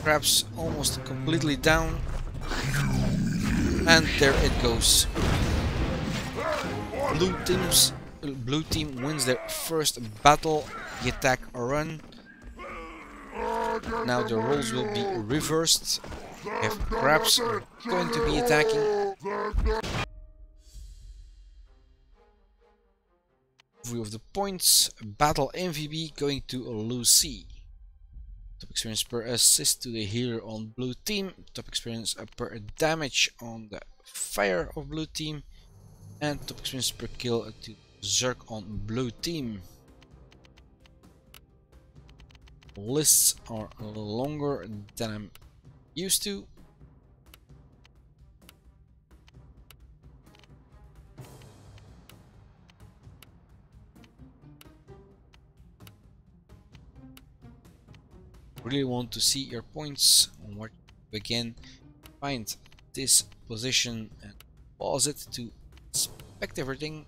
Speaker 1: Perhaps almost completely down. And there it goes. Blue team wins their first battle, the attack run. Now the roles will be reversed. If Crabs are going to be attacking. View of the points. Battle MVP going to Lucy. Top experience per assist to the healer on blue team. Top experience per damage on the fire of blue team. And top experience per kill to Zerk on blue team. Lists are longer than I'm used to. Really want to see your points on what you again find this position and pause it to inspect everything.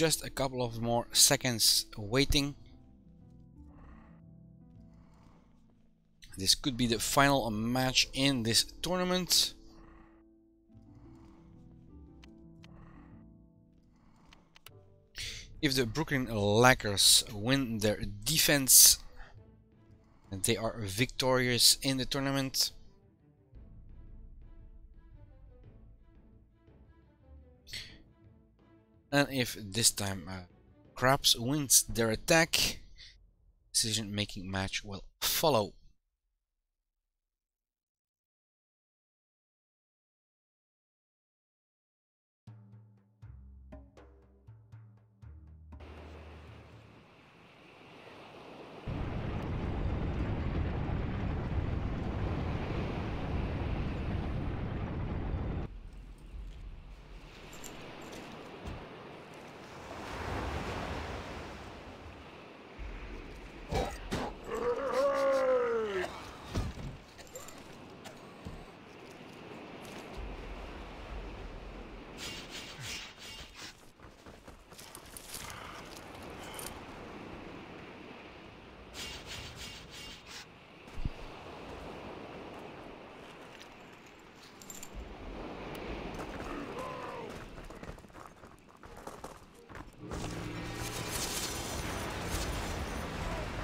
Speaker 1: just a couple of more seconds waiting. This could be the final match in this tournament. If the Brooklyn Lakers win their defense, they are victorious in the tournament. And if this time Krabs wins their attack, decision-making match will follow.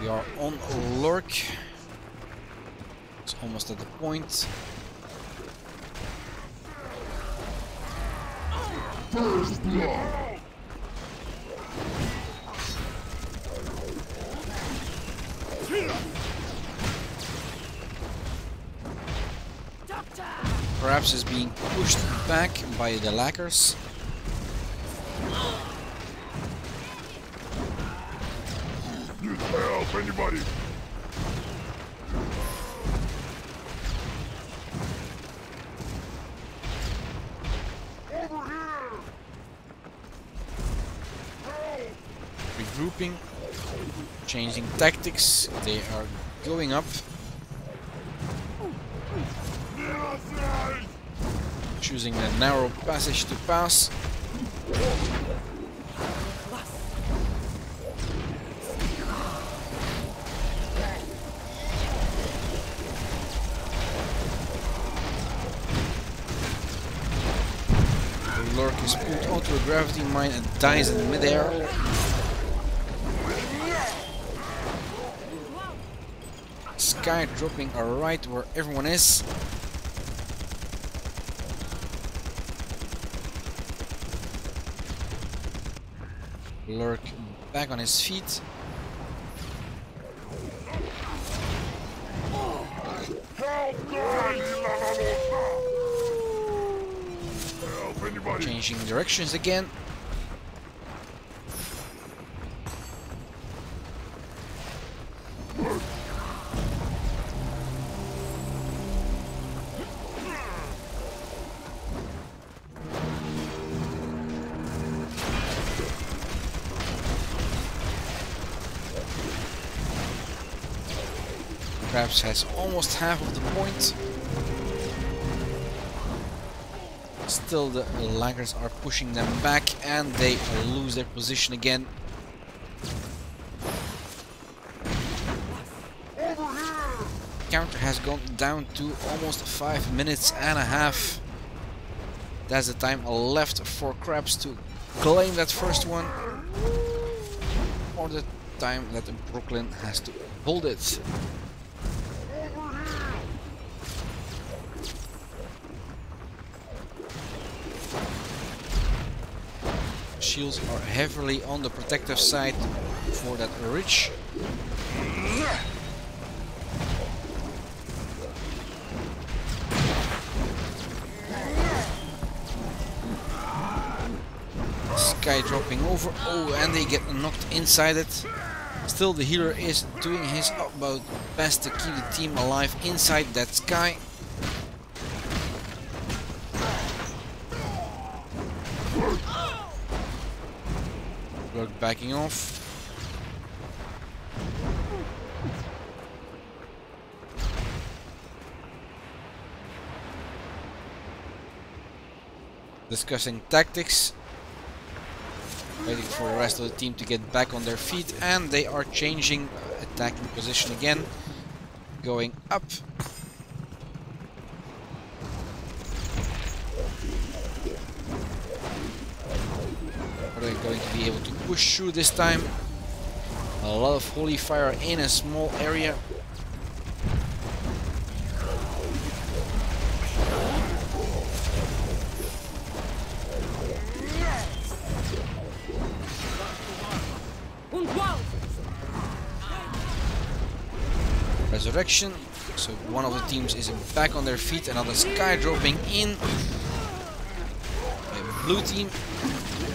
Speaker 1: We are on lurk. It's almost at the point.
Speaker 2: First blood.
Speaker 1: Perhaps is being pushed back by the Lakers.
Speaker 2: Need help, anybody? Over here! Help!
Speaker 1: Regrouping, changing tactics. They are going up, choosing a narrow passage to pass. The lurk is pulled onto a gravity mine and dies in midair. Sky dropping right where everyone is. Lurk back on his feet.
Speaker 2: Help, guys! Help, anybody?
Speaker 1: Changing directions again. Krabs has almost half of the point. Still the Lakers are pushing them back and they lose their position again. Counter has gone down to almost 5 minutes and a half. That's the time left for Krabs to claim that first one, or the time that Brooklyn has to hold it. Shields are heavily on the protective side for that ridge. Sky dropping over. Oh, and they get knocked inside it. Still, the healer is doing his utmost best to keep the team alive inside that Sky. Lurk backing off. Discussing tactics. Waiting for the rest of the team to get back on their feet, and they are changing attacking position again, going up. Are they going to be able to push through this time? A lot of holy fire in a small area. Resurrection, so one of the teams is back on their feet, another sky dropping in. A blue team,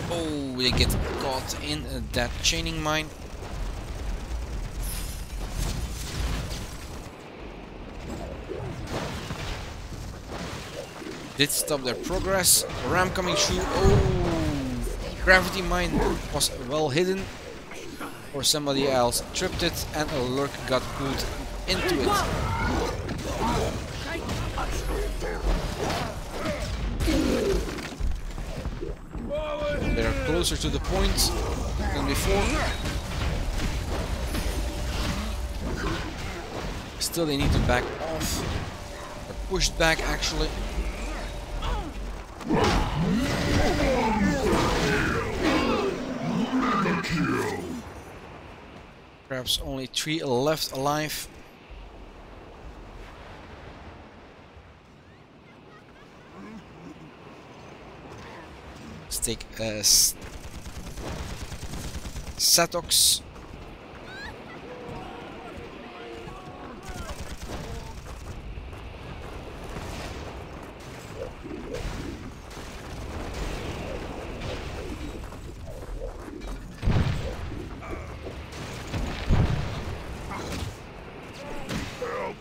Speaker 1: oh, they get caught in that chaining mine. Did stop their progress. Ram coming through, oh, gravity mine was well hidden. Or somebody else tripped it and a lurk got pulled into it. They're closer to the point than before. Still they need to back off. Or pushed back actually. Perhaps only 3 left alive. Let's take Satox.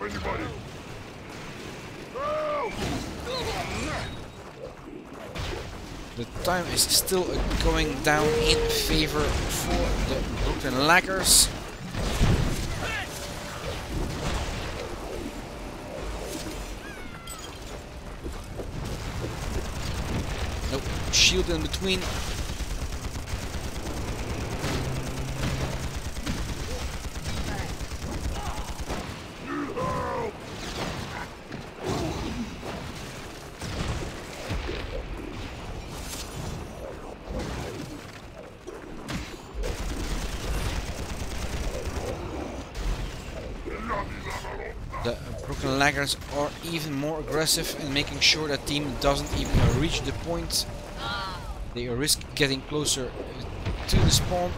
Speaker 2: Anybody? Help!
Speaker 1: The time is still going down in favor for the Brooklyn Lackers. Nope, shield in between. The Brooklyn Laggers are even more aggressive in making sure that team doesn't even reach the point. They risk getting closer to the spawn.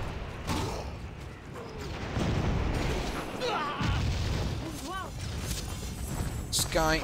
Speaker 1: Sky.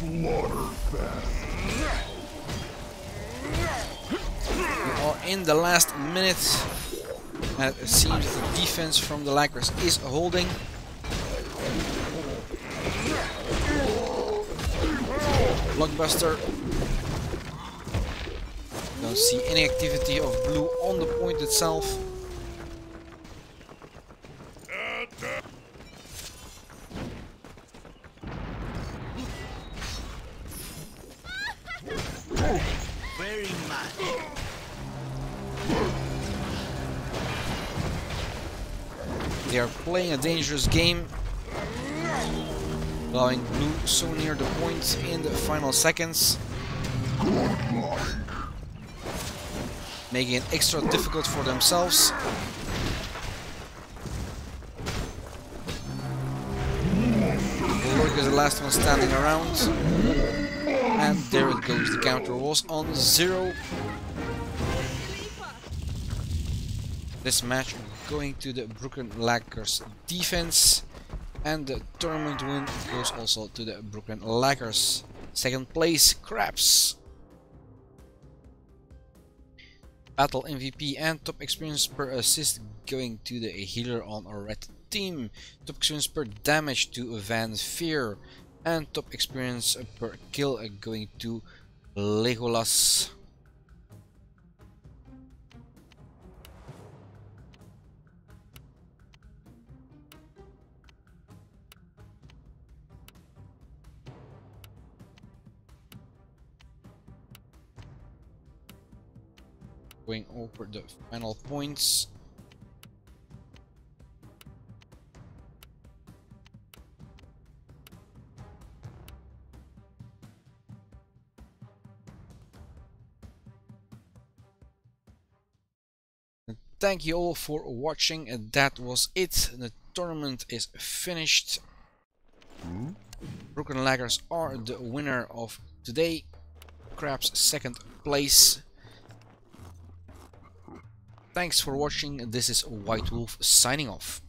Speaker 1: We are in the last minute, and it seems the defense from the Lackers is holding. Blockbuster. Don't see any activity of blue on the point itself.
Speaker 3: Very much.
Speaker 1: They are playing a dangerous game, allowing blue so near the point in the final seconds, making it extra difficult for themselves. Lurk is the last one standing around, and there it goes. The counter was on 0. This match going to the Brooklyn Lackers defense, and the tournament win goes also to the Brooklyn Lackers. Second place, Craps. Battle MVP and top experience per assist going to the healer on a red team, top experience per damage to Van Fear, and top experience per kill going to Legolas. Going over the final points. Thank you all for watching, and that was it. The tournament is finished. Broken Laggers are the winner of today. Crabs second place. Thanks for watching. This is White Wolf signing off.